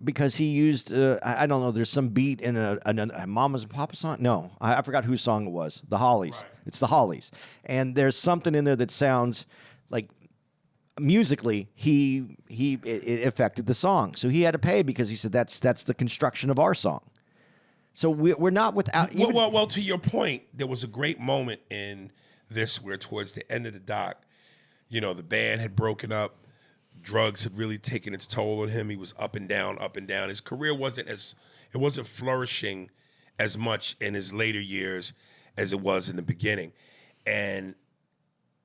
because he used I don't know. There's some beat in a Mama's and Papa song. No, I forgot whose song it was. The Hollies. Right. It's the Hollies, and there's something in there that sounds like musically it affected the song. So he had to pay because he said that's the construction of our song. So we're not without. Even well, to your point, there was a great moment in this where towards the end of the doc, the band had broken up. Drugs had really taken its toll on him. He was up and down, up and down. His career wasn't flourishing as much in his later years as it was in the beginning. And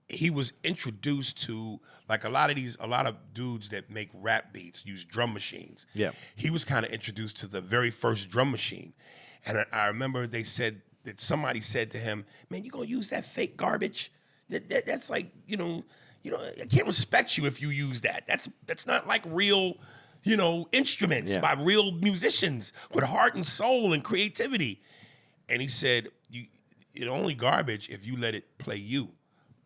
he was introduced to, like a lot of dudes that make rap beats use drum machines. Yeah. He was kind of introduced to the very first drum machine. And I remember they said that somebody said to him, "Man, you gonna use that fake garbage? That's like, I can't respect you if you use that. That's not like real, instruments by real musicians with heart and soul and creativity." And he said, "It's only garbage if you let it play you.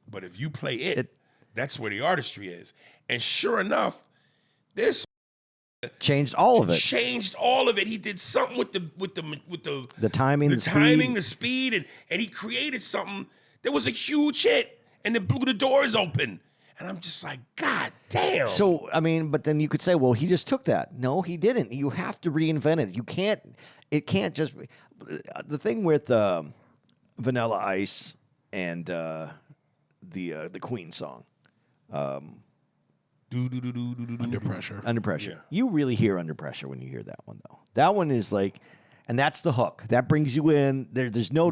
But if you play it, that's where the artistry is." And sure enough, this changed all of it. Changed all of it. He did something with the timing, the speed, and he created something that was a huge hit, and it blew the doors open. And I'm just like, God damn. So, I mean, but then you could say, well, he just took that. No, he didn't. You have to reinvent it. It can't just, the thing with Vanilla Ice and the Queen song. Under Pressure. Under Pressure. Yeah. You really hear Under Pressure when you hear that one, though. That one is like, and that's the hook. That brings you in. There's no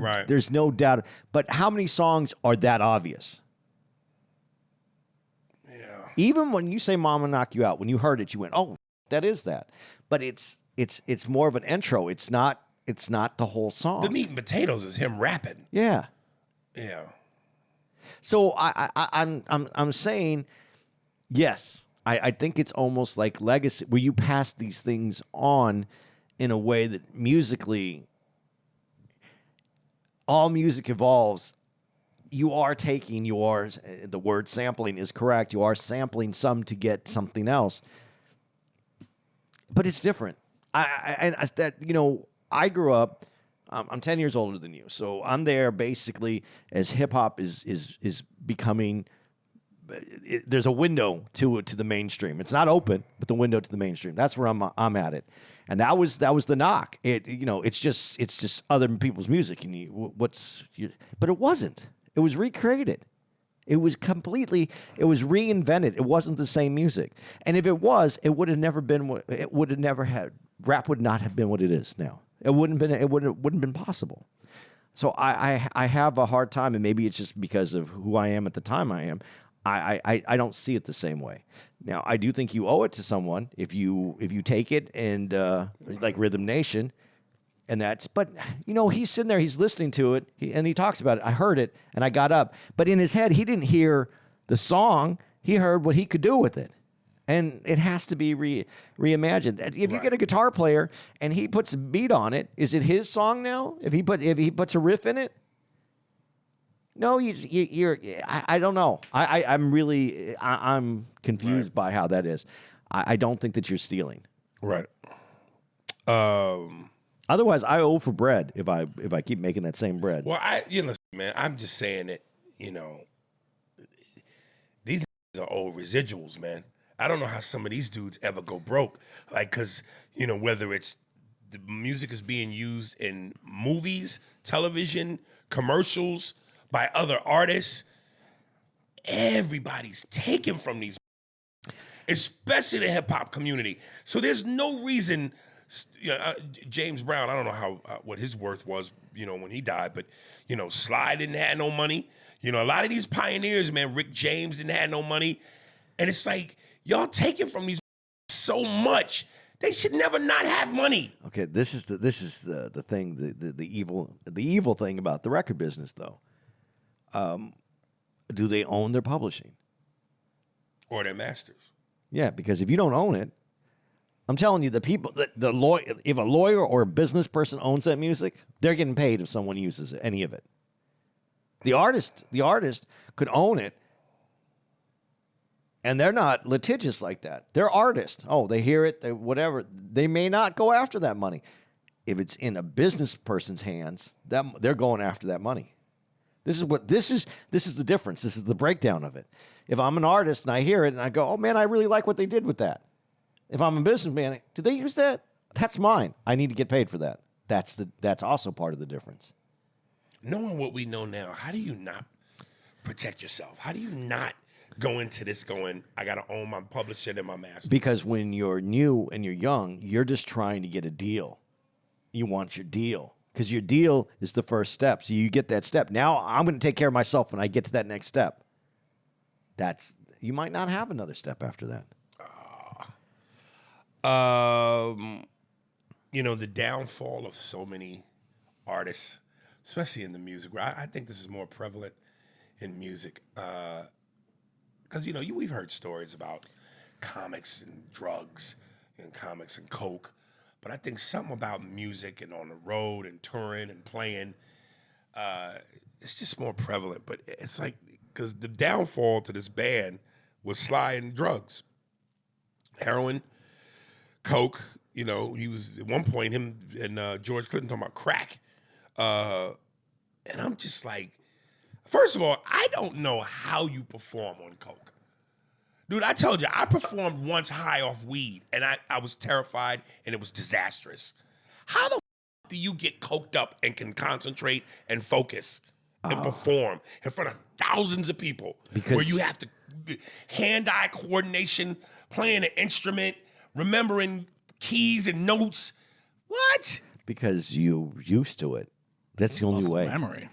doubt. But how many songs are that obvious? Even when you say "Mama Knock You Out," when you heard it, you went, "Oh, that is that." But it's more of an intro. It's not the whole song. The meat and potatoes is him rapping. Yeah. Yeah. So I'm saying, yes, I think it's almost like legacy, where you pass these things on in a way that musically, all music evolves. You are taking the word sampling is correct. You are sampling some to get something else, but it's different. I grew up. I'm 10 years older than you, so I'm there basically as hip hop is becoming. There's a window to the mainstream. It's not open, but the window to the mainstream. That's where I'm at it, and that was the knock. It's just other people's music, and but it wasn't. It was recreated. It was reinvented. It wasn't the same music. And if it was, it would have never been rap would not have been what it is now. It wouldn't have been possible. So I have a hard time, and maybe it's just because of who I am at the time I am. I don't see it the same way. Now, I do think you owe it to someone if you take it and like Rhythm Nation. But he's sitting there, he's listening to it, and he talks about it. I heard it, and I got up. But in his head, he didn't hear the song. He heard what he could do with it. And it has to be reimagined. If you get a guitar player and he puts a beat on it, is it his song now? If he puts a riff in it? No, I don't know. I'm confused by how that is. I don't think that you're stealing. Right. Otherwise, I owe for bread if I keep making that same bread. Well, man, I'm just saying that, these are old residuals, man. I don't know how some of these dudes ever go broke. Like, because, whether it's the music is being used in movies, television, commercials, by other artists, everybody's taken from these, especially the hip-hop community. So there's no reason... James Brown, I don't know how what his worth was, when he died, but Sly didn't have no money. A lot of these pioneers, man, Rick James didn't have no money, and it's like y'all taking from these so much. They should never not have money. Okay, this is the thing, the evil thing about the record business, though. Do they own their publishing or their masters? Yeah, because if you don't own it, I'm telling you, the people, the lawyer, if a lawyer or a business person owns that music, they're getting paid if someone uses it, any of it. The artist could own it, and they're not litigious like that. They're artists. Oh, they hear it, they whatever. They may not go after that money. If it's in a business person's hands, they're going after that money. This is the difference. This is the breakdown of it. If I'm an artist and I hear it and I go, oh man, I really like what they did with that. If I'm a businessman, did they use that? That's mine. I need to get paid for that. That's also part of the difference. Knowing what we know now, how do you not protect yourself? How do you not go into this going, I got to own my publisher and my master? Because when you're new and you're young, you're just trying to get a deal. You want your deal because your deal is the first step. So you get that step. Now I'm going to take care of myself when I get to that next step. You might not have another step after that. The downfall of so many artists, especially in the music. I think this is more prevalent in music because we've heard stories about comics and drugs and comics and coke, but I think something about music and on the road and touring and playing, it's just more prevalent. But it's like because the downfall to this band was Sly and drugs, heroin, coke. He was at one point him and George Clinton talking about crack. And I'm just like, first of all, I don't know how you perform on coke. Dude, I told you, I performed once high off weed, and I was terrified, and it was disastrous. How the do you get coked up and can concentrate and focus and perform in front of thousands of people where you have to hand-eye coordination, playing an instrument, remembering keys and notes? What? Because you're used to it. That's the only Muscle way. memory.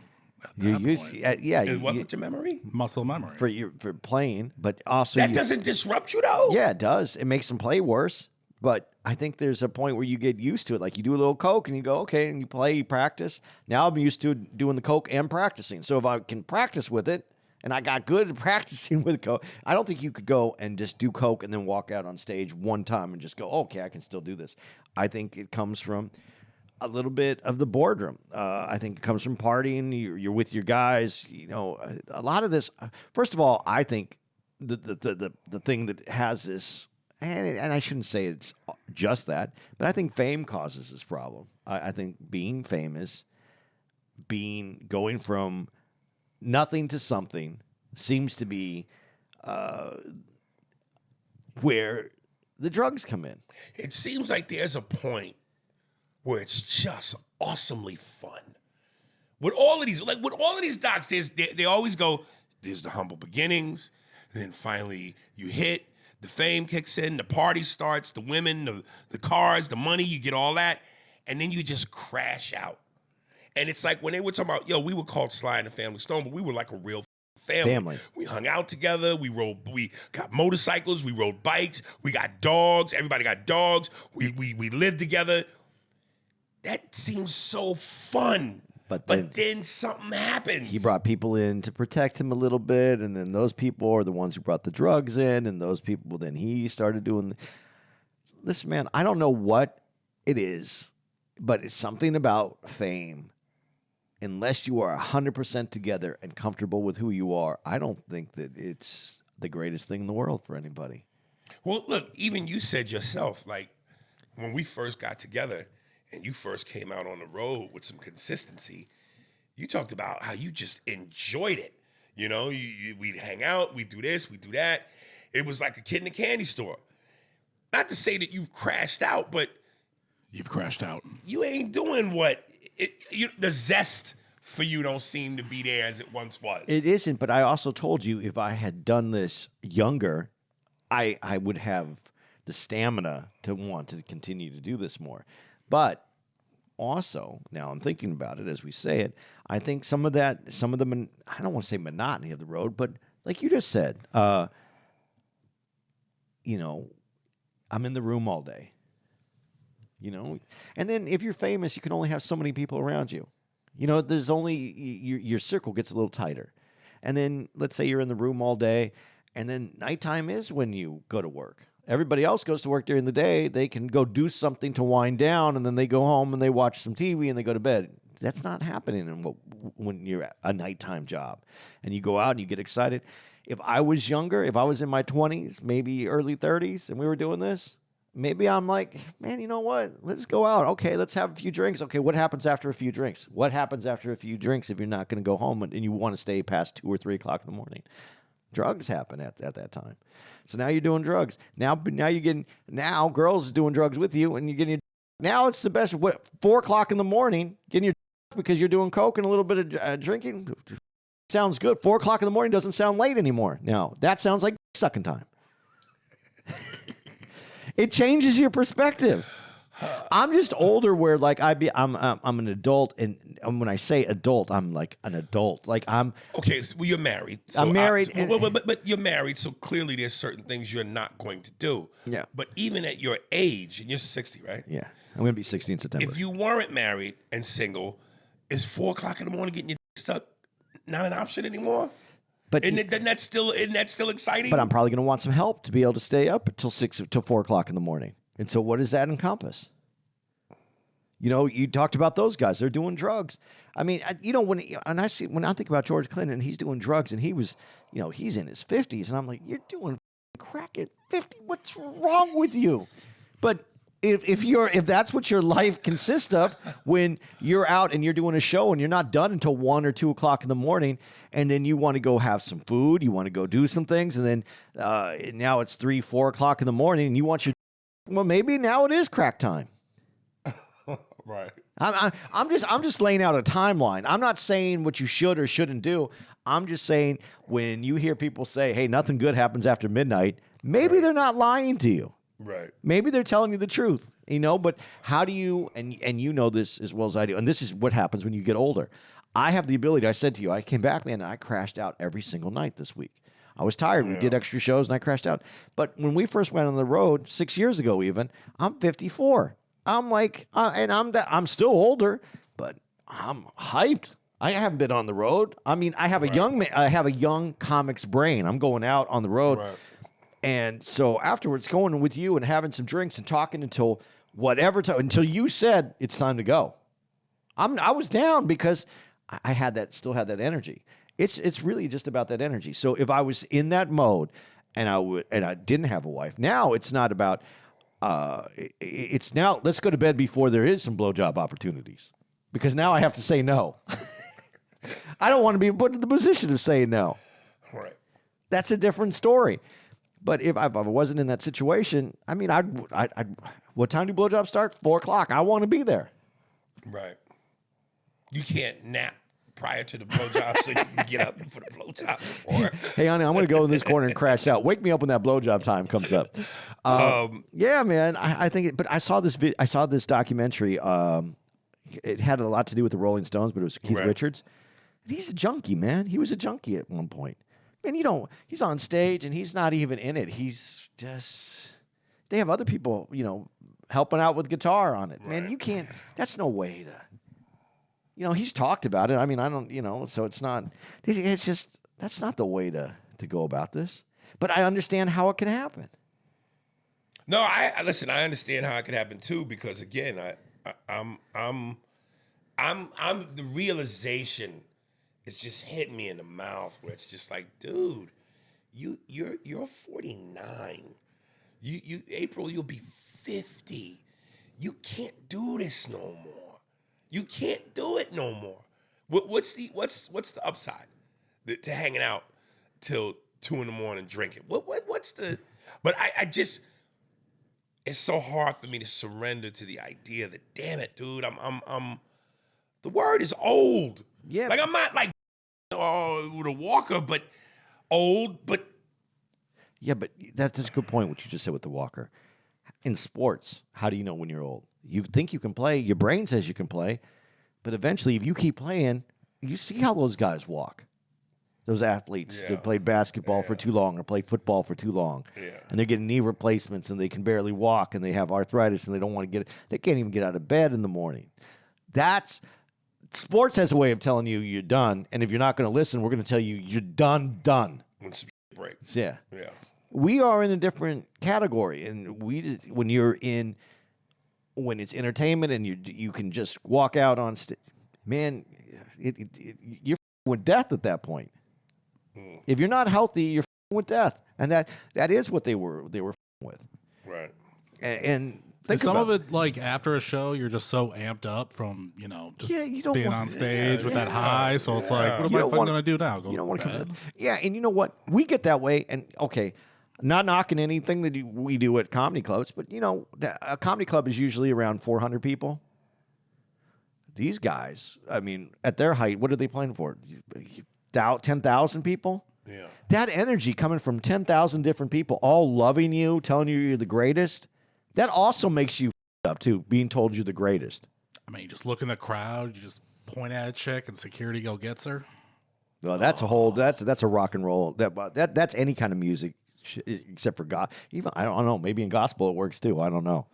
You're used, yeah. And what with your memory? Muscle memory. For playing, but also That doesn't disrupt you though. Yeah, it does. It makes them play worse. But I think there's a point where you get used to it. Like you do a little coke and you go, okay, and you play, you practice. Now I'm used to doing the coke and practicing. So if I can practice with it, and I got good at practicing with coke, I don't think you could go and just do coke and then walk out on stage one time and just go, okay, I can still do this. I think it comes from a little bit of the boardroom. I think it comes from partying. You're with your guys. A lot of this. First of all, I think the thing that has this, and I shouldn't say it's just that, but I think fame causes this problem. I think being famous, going from nothing to something, seems to be where the drugs come in. It seems like there's a point where it's just awesomely fun. With all of these docs, they always go, there's the humble beginnings, and then finally you hit, the fame kicks in, the party starts, the women, the cars, the money, you get all that, and then you just crash out. And it's like when they were talking about, we were called Sly and the Family Stone, but we were like a real family. We hung out together, we got motorcycles, we rode bikes, we got dogs, everybody got dogs, we lived together. That seems so fun. But then something happens. He brought people in to protect him a little bit, and then those people are the ones who brought the drugs in, and those people, then he started doing. Listen, man, I don't know what it is, but it's something about fame. Unless you are 100% together and comfortable with who you are, I don't think that it's the greatest thing in the world for anybody. Well, look, even you said yourself, like, when we first got together, and you first came out on the road with some consistency, you talked about how you just enjoyed it. We'd hang out, we'd do this, we'd do that. It was like a kid in a candy store. Not to say that you've crashed out, but you've crashed out. You ain't doing the zest for you don't seem to be there as it once was. It isn't, but I also told you if I had done this younger, I would have the stamina to want to continue to do this more. But also, now I'm thinking about it as we say it, I think some of the, I don't want to say monotony of the road, but like you just said, I'm in the room all day, and then if you're famous, you can only have so many people around you. There's only, your circle gets a little tighter. And then let's say you're in the room all day, and then nighttime is when you go to work. Everybody else goes to work during the day. They can go do something to wind down, and then they go home and they watch some TV and they go to bed. That's not happening when you're at a nighttime job. And you go out and you get excited. If I was younger, if I was in my 20s, maybe early 30s, and we were doing this, maybe I'm like, man, you know what? Let's go out. Okay, let's have a few drinks. Okay, what happens after a few drinks? What happens after a few drinks if you're not going to go home and you want to stay past 2 or 3 o'clock in the morning? Drugs happen at that time. So now you're doing drugs. Now you're getting, now girls are doing drugs with you, and you're getting your, now it's the best, 4 o'clock in the morning, getting your because you're doing coke and a little bit of drinking. Sounds good. 4 o'clock in the morning doesn't sound late anymore. Now that sounds like sucking time. It changes your perspective. I'm just older where like I'm an adult, and when I say adult, I'm like an adult. Like I'm okay. So, well, you're married. So I'm married. But you're married, so clearly there's certain things you're not going to do. Yeah. But even at your age, and you're 60, right? Yeah. I'm going to be 60 in September. If you weren't married and single, is 4 o'clock in the morning getting your stuck not an option anymore? But isn't that still exciting? But I'm probably going to want some help to be able to stay up until 4 o'clock in the morning. And so what does that encompass? You know, you talked about those guys. They're doing drugs. I mean, when I think about George Clinton, he's doing drugs, and he was, he's in his 50s, and I'm like, you're doing crack at 50. What's wrong with you? But if that's what your life consists of, when you're out and you're doing a show and you're not done until 1 or 2 o'clock in the morning, and then you want to go have some food, you want to go do some things, and then now it's 3, 4 o'clock in the morning, and you want your, well, maybe now it is crack time. Right. I'm just laying out a timeline. I'm not saying what you should or shouldn't do. I'm just saying when you hear people say, "Hey, nothing good happens after midnight," maybe they're not lying to you. Right. Maybe they're telling you the truth. But how do you and you know this as well as I do, and this is what happens when you get older. I have the ability. I said to you, I came back, man, and I crashed out every single night this week. I was tired. We did extra shows, and I crashed out. But when we first went on the road 6 years ago, even I'm 54. I'm like, and I'm still older, but I'm hyped. I haven't been on the road. I mean, I have a young comics brain. I'm going out on the road, and so afterwards, going with you and having some drinks and talking until until you said it's time to go. I was down because I still had that energy. It's really just about that energy. So if I was in that mode, and I didn't have a wife, now it's not about. It's now, let's go to bed before there is some blowjob opportunities, because now I have to say no. I don't want to be put in the position of saying no. Right. That's a different story. But if I wasn't in that situation, I mean, what time do blowjobs start? 4 o'clock. I want to be there. Right. You can't nap prior to the blowjob, so you can get up for the blowjob before. Hey, honey, I'm going to go in this corner and crash out. Wake me up when that blowjob time comes up. Yeah, man. I think, but I saw this documentary. It had a lot to do with the Rolling Stones, but it was Keith Richards. He's a junkie, man. He was a junkie at one point. And he's on stage and he's not even in it. He's just, they have other people, helping out with guitar on it. Man, you can't, that's no way to, he's talked about it. I mean, I don't, so it's just, that's not the way to go about this. But I understand how it can happen. No, I understand how it could happen too, because again, I'm the realization is just hitting me in the mouth, where it's just like, dude, you're 49. You April, you'll be 50. You can't do this no more. You can't do it no more. What's the upside to hanging out till 2 a.m. drinking? What's the? But I just, it's so hard for me to surrender to the idea that, damn it, dude, I'm the word is old. Yeah. Like, I'm not like with a walker, but old, but. Yeah, but that's a good point, what you just said with the walker. In sports, how do you know when you're old? You think you can play, your brain says you can play, but eventually if you keep playing, you see how those guys walk. Those athletes that played basketball for too long or played football for too long. Yeah. And they're getting knee replacements and they can barely walk and they have arthritis and they don't want to they can't even get out of bed in the morning. Sports has a way of telling you you're done, and if you're not going to listen, we're going to tell you you're done. When some breaks. Yeah. Yeah. We are in a different category, and when it's entertainment and you can just walk out on stage, man, you're with death at that point. If you're not healthy, you're with death, and that is what they were with. Right. And think Some about of it, like after a show, you're just so amped up from just you don't being want- on stage with that high. So it's like, what am I fucking gonna do now? Go You don't want to to bed? come. Yeah, and you know what? We get that way, and okay, not knocking anything that we do at comedy clubs, but a comedy club is usually around 400 people. These guys, I mean, at their height, what are they playing for? 10,000 people? Yeah. That energy coming from 10,000 different people, all loving you, telling you you're the greatest, that also makes you up too, being told you're the greatest. I mean, you just look in the crowd, you just point at a chick, and security go gets her. Well, that's a rock and roll. That's any kind of music, except for God. Even I don't know. Maybe in gospel it works too. I don't know,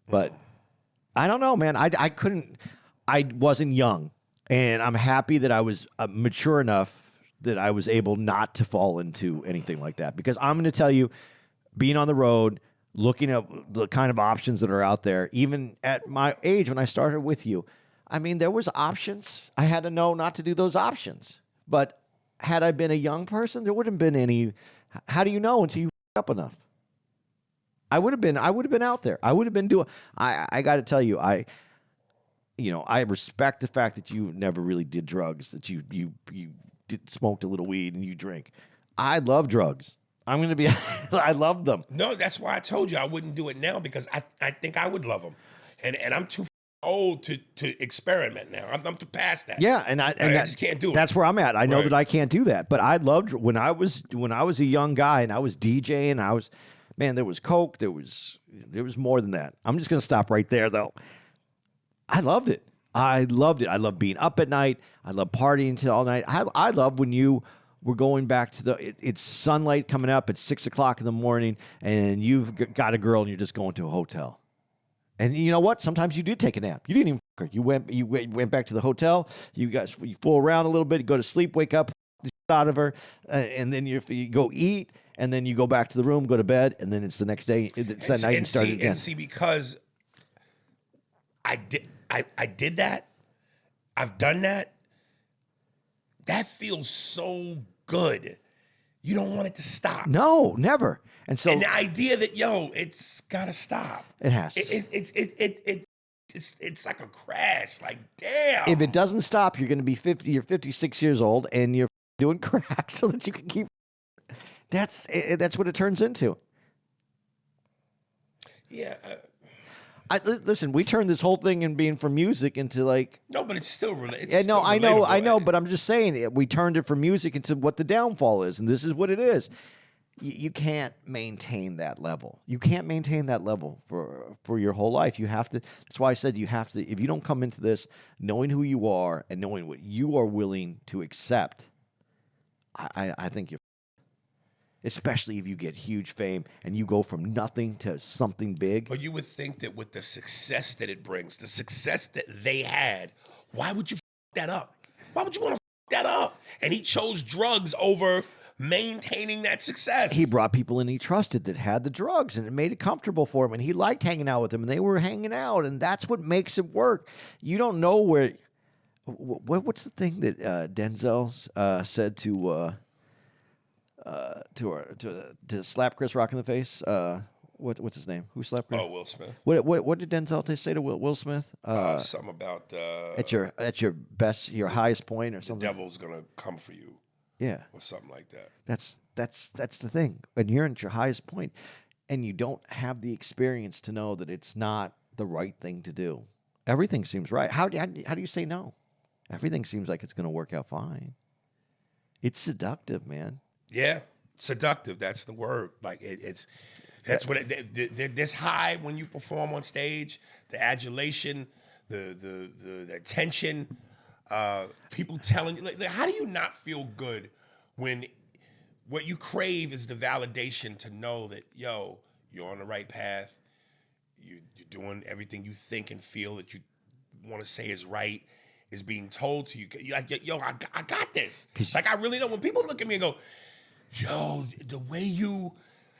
but I don't know, man. I couldn't. I wasn't young, and I'm happy that I was mature enough that I was able not to fall into anything like that. Because I'm going to tell you, being on the road, looking at the kind of options that are out there, even at my age when I started with you, I mean, there was options. I had to know not to do those options. But had I been a young person, there wouldn't have been any. How do you know until you up enough? I would have been out there. I would have been doing. I got to tell you, I respect the fact that you never really did drugs. That you smoked a little weed and you drink. I love drugs. I'm going to be. I love them. No, that's why I told you I wouldn't do it now because I think I would love them, and I'm too old to experiment now. I'm too past that. Yeah, and I just can't do it. That's where I'm at. I know Right. that I can't do that, but I loved when I was a young guy and I was DJing. There was coke. There was more than that. I'm just gonna stop right there though. I loved it. I loved it. I love being up at night. I love partying till all night. I love when you were going back to it's sunlight coming up at 6 o'clock in the morning, and you've got a girl and you're just going to a hotel. And you know what? Sometimes you did take a nap. You didn't even fuck her. You went back to the hotel. You fool around a little bit. You go to sleep, wake up, the shit out of her, and then you go eat, and then you go back to the room, go to bed, and then it's the next day. It's that night you start again. And see, because I did that. I've done that. That feels so good. You don't want it to stop. No, never. And so And the idea that it's gotta stop. It has to. It's like a crash. Like damn. if it doesn't stop, you're going to be 50. You're 56 years old, and you're doing crack so that you can keep. That's what it turns into. Yeah. Listen, we turned this whole thing and being from music into like. No, but it's still related. Yeah, no, I know, but I'm just saying we turned it from music into what the downfall is, and this is what it is. You can't maintain that level. You can't maintain that level for your whole life. You have to. That's why I said you have to. If you don't come into this knowing who you are and knowing what you are willing to accept, I think you're. Especially if you get huge fame and you go from nothing to something big. But you would think that with the success that it brings, the success that they had, why would you that up? Why would you want to that up? And he chose drugs over maintaining that success. He brought people in he trusted that had the drugs, and it made it comfortable for him, and he liked hanging out with them, and they were hanging out, and that's what makes it work. You don't know where. What's the thing that Denzel said to slap Chris Rock in the face? What's his name? Who slapped Chris? Oh, Will Smith. What did Denzel say to Will Smith? Something about at your best, your highest point, or the something. devil's gonna come for you, Yeah, or something like that. that's the thing. When you're at your highest point, and you don't have the experience to know that it's not the right thing to do, everything seems right. How do you say no? Everything seems like it's going to work out fine. It's seductive, man. Yeah, seductive. That's the word. Like that's what this high when you perform on stage, the adulation, the attention, people telling you. Like, how do you not feel good when what you crave is the validation to know that you're on the right path, you're doing everything you think and feel that you want to say is right. Is being told to you, you're like, I got this. Like, I really don't. When people look at me and go, the way you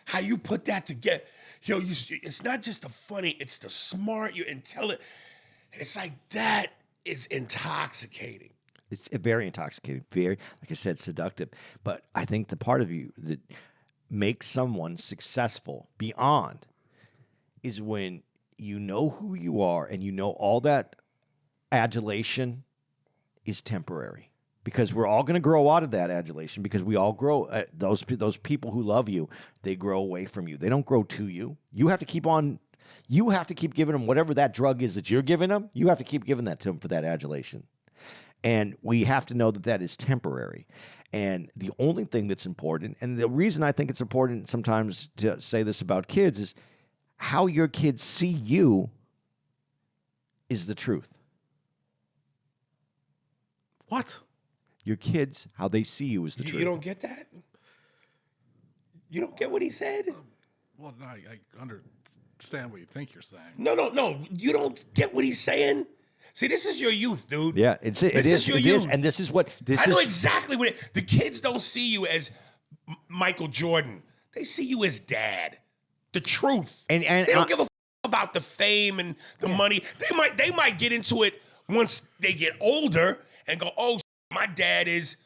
how you put that together. Yo, it's not just the funny, it's the smart, you're intelligent. It's like that is intoxicating. It's very intoxicating, very, like I said, seductive. But I think the part of you that makes someone successful beyond is when you know who you are and you know all that adulation is temporary. Because we're all going to grow out of that adulation because we all grow. Those people who love you, they grow away from you. They don't grow to you. You have to keep on. You have to keep giving them whatever that drug is that you're giving them. You have to keep giving that to them for that adulation. And we have to know that that is temporary. And the only thing that's important, and the reason I think it's important sometimes to say this about kids, is how your kids see you is the truth. What? Your kids, how they see you is the truth. You don't get that? You don't get what he said? Well, no, I understand what you think you're saying. No. You don't get what he's saying? See, this is your youth, dude. Yeah, it is your youth. And this is what I know exactly what the kids don't see you as Michael Jordan. They see you as dad. The truth. And they don't give a about the fame and the money. They might get into it once they get older and go, oh, my dad is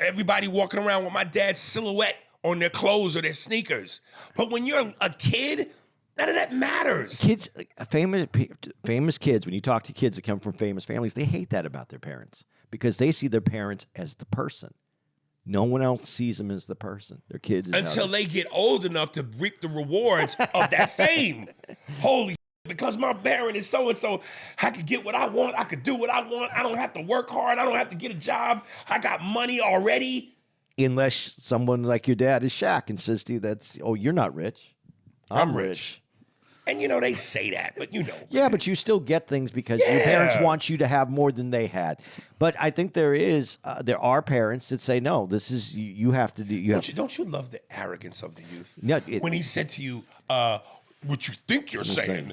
everybody walking around with my dad's silhouette on their clothes or their sneakers. But when you're a kid, none of that matters. Kids, famous kids, when you talk to kids that come from famous families, they hate that about their parents because they see their parents as the person. No one else sees them as the person. Their kids. Until they get old enough to reap the rewards of that fame. Holy because my parent is so-and-so, I could get what I want. I could do what I want. I don't have to work hard. I don't have to get a job. I got money already. Unless someone like your dad is Shaq and says to you, you're not rich. I'm rich. And, they say that, but Yeah, but you still get things because your parents want you to have more than they had. But I think there are parents that say, no, this is, you have to do. Don't you love the arrogance of the youth? Yeah, when he said to you, what you think you're saying.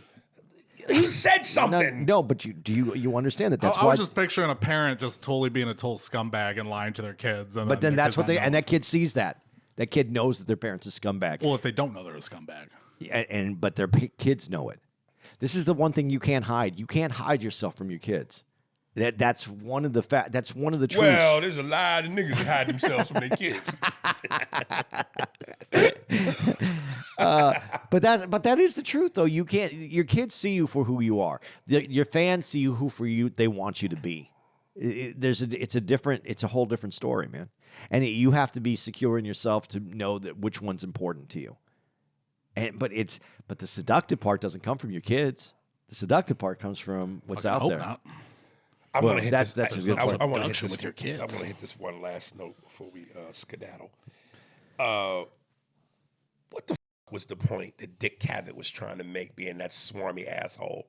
He said something. No, but you understand that? That's I was just picturing a parent just totally being a total scumbag and lying to their kids. And but then that's what and that kid sees that. That kid knows that their parents are scumbag. Well, if they don't know they're a scumbag. But their kids know it. This is the one thing you can't hide. You can't hide yourself from your kids. That's one of the That's one of the truths. Well, there's a lot of niggas that hide themselves from their kids. But that is the truth, though. You can't. Your kids see you for who you are. Your fans see you they want you to be. It's a whole different story, man. And you have to be secure in yourself to know that which one's important to you. But the seductive part doesn't come from your kids. The seductive part comes from what's out there. Not. I want to hit that's this. a good point. I want to hit this with your kids. I want to hit this one last note before we skedaddle. What the was the point that Dick Cavett was trying to make, being that swarmy asshole,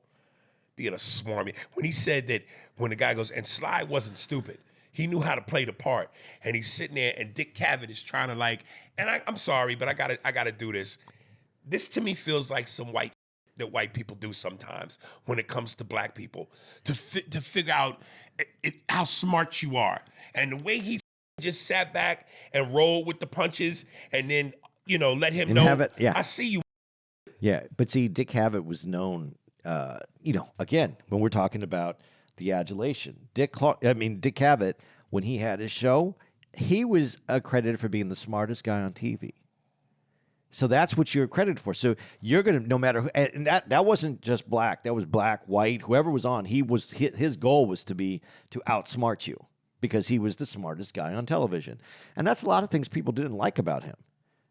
being a swarmy? When he said that, when the guy goes, and Sly wasn't stupid. He knew how to play the part, and he's sitting there, and Dick Cavett is trying to and I'm sorry, but I gotta do this. This to me feels like some that white people do sometimes when it comes to black people to figure out how smart you are. And the way he just sat back and rolled with the punches and then, let him know, I see you. Yeah, but see, Dick Cavett was known, again, when we're talking about the adulation. Dick Cavett, when he had his show, he was credited for being the smartest guy on TV. So that's what you're credited for. So you're going to, no matter who, and that wasn't just black. That was black, white, whoever was on. His goal was to outsmart you because he was the smartest guy on television. And that's a lot of things people didn't like about him.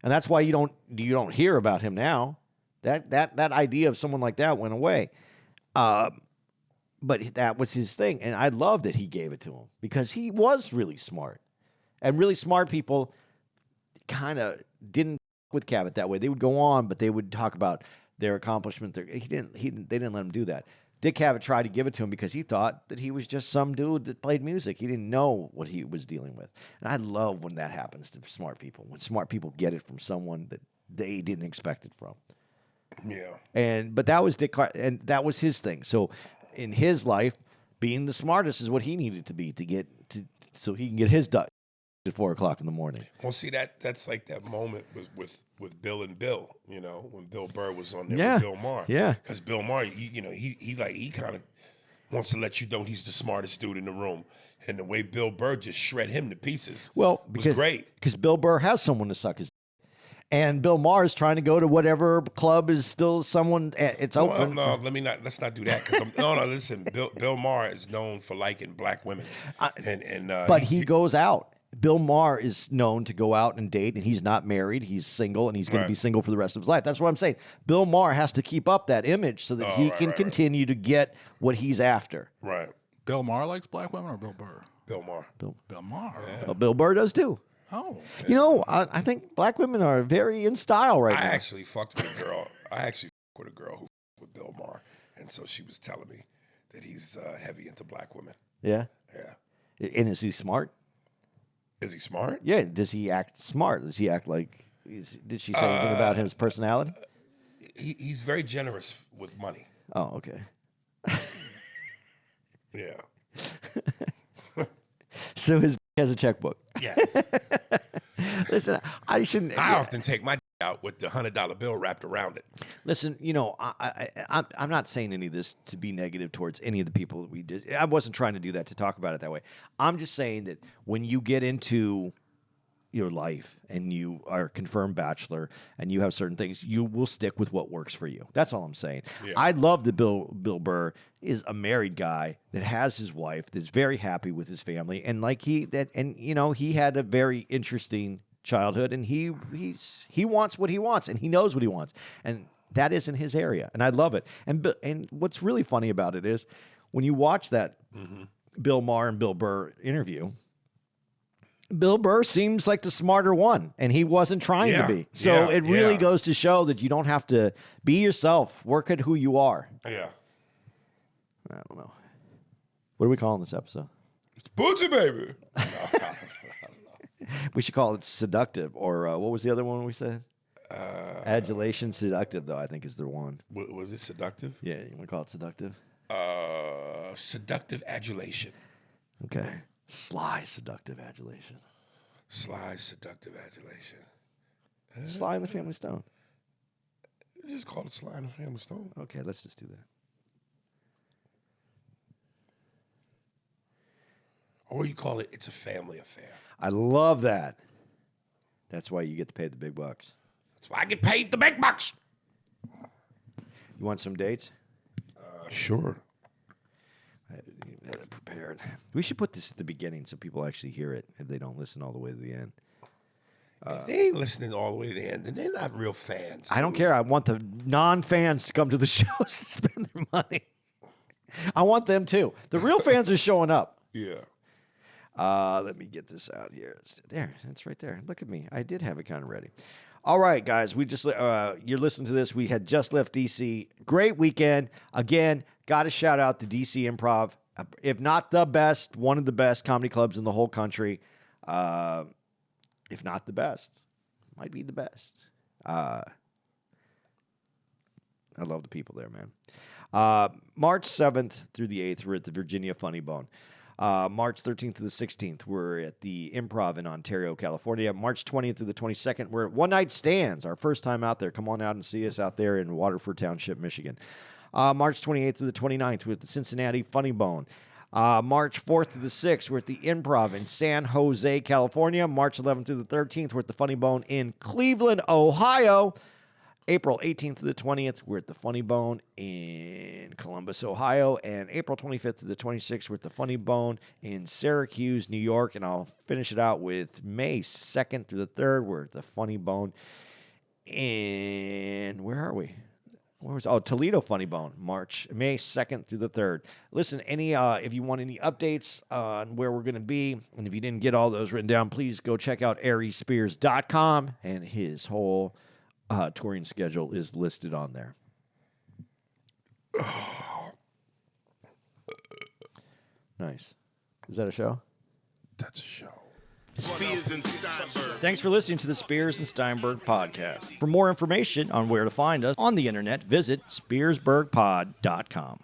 And that's why you don't hear about him now. That idea of someone like that went away. But that was his thing. And I love that he gave it to him because he was really smart. And really smart people kind of didn't with Cavett that way. They would go on, but they would talk about their accomplishment. They didn't let him do that. Dick Cavett tried to give it to him because he thought that he was just some dude that played music. He didn't know what he was dealing with. And I love when that happens to smart people, when smart people get it from someone that they didn't expect it from. Yeah. But that was and that was his thing. So in his life, being the smartest is what he needed to be so he can get his at 4:00 in the morning. Well, see, that's like that moment with with Bill and Bill, you know, when Bill Burr was on there Yeah. with Bill Maher. Yeah. Because Bill Maher, you know, he kind of wants to let you know he's the smartest dude in the room. And the way Bill Burr just shred him to pieces was great. Because Bill Burr has someone to suck his and Bill Maher is trying to go to whatever club is still someone. It's open. No, let's not do that. No, listen. Bill Maher is known for liking black women, But he goes out. Bill Maher is known to go out and date, and he's not married. He's single, and he's going to be single for the rest of his life. That's what I'm saying. Bill Maher has to keep up that image so that he can continue to get what he's after. Right. Bill Maher likes black women or Bill Burr? Bill Maher. Bill Maher. Yeah. Well, Bill Burr does too. Oh. You know, I think black women are very in style right now. I actually fucked with a girl. Who fucked with Bill Maher, and so she was telling me that he's heavy into black women. Yeah. Yeah. And is he smart? Is he smart? Yeah. Does he act smart? Does he act like? Did she say anything about his personality? He's very generous with money. Oh, okay. Yeah. So his has a checkbook. Yes. Listen, I shouldn't. I often take my out with the $100 bill wrapped around it. Listen, you know, I'm not saying any of this to be negative towards any of the people that we did. I wasn't trying to do that, to talk about it that way. I'm just saying that when you get into your life and you are a confirmed bachelor and you have certain things, you will stick with what works for you. That's all I'm saying. Yeah. I love that Bill Burr is a married guy that has his wife that's very happy with his family, and he had a very interesting childhood, and he wants what he wants, and he knows what he wants, and that isn't his area, and I love it. And what's really funny about it is when you watch that Bill Maher and Bill Burr interview, Bill Burr seems like the smarter one, and he wasn't trying to be. So it really goes to show that you don't have to be yourself. Work at who you are. Yeah. I don't know. What are we calling this episode? It's Bootsy Baby. We should call it Seductive, or what was the other one we said? Adulation. Seductive, though, I think is the one. Was it Seductive? Yeah, you want to call it Seductive? Seductive Adulation. Okay. Sly Seductive Adulation. Sly Seductive Adulation. Sly the Family Stone. Just call it Sly the Family Stone. Okay, let's just do that. Or you call it It's a Family Affair. I love that. That's why you get to pay the big bucks. That's why I get paid the big bucks. You want some dates? Sure. I had it prepared. We should put this at the beginning so people actually hear it if they don't listen all the way to the end. If they ain't listening all the way to the end, then they're not real fans. I don't care. I want the non-fans to come to the shows and spend their money. I want them too. The real fans are showing up. Yeah. Let me get this out here. There, it's right there. Look at me. I did have it kind of ready. All right, guys. We just you're listening to this. We had just left DC. Great weekend. Again, got to shout out the DC Improv. If not the best, one of the best comedy clubs in the whole country. If not the best, might be the best. I love the people there, man. March 7th through the 8th, we're at the Virginia Funny Bone. March 13th to the 16th, we're at the Improv in Ontario, California. March 20th to the 22nd, we're at One Night Stands, our first time out there. Come on out and see us out there in Waterford Township, Michigan. March 28th to the 29th, we're at the Cincinnati Funny Bone. March 4th to the 6th, we're at the Improv in San Jose, California. March 11th to the 13th, we're at the Funny Bone in Cleveland, Ohio. April 18th to the 20th, we're at the Funny Bone in Columbus, Ohio. And April 25th to the 26th, we're at the Funny Bone in Syracuse, New York. And I'll finish it out with May 2nd through the 3rd, we're at the Funny Bone in, where are we? Toledo Funny Bone, May 2nd through the 3rd. Listen, if you want any updates on where we're going to be, and if you didn't get all those written down, please go check out ArieSpears.com, and his whole touring schedule is listed on there. Nice. Is that a show? That's a show. Spears and Steinberg. Thanks for listening to the Spears and Steinberg podcast. For more information on where to find us on the internet, visit SpearsburgPod.com.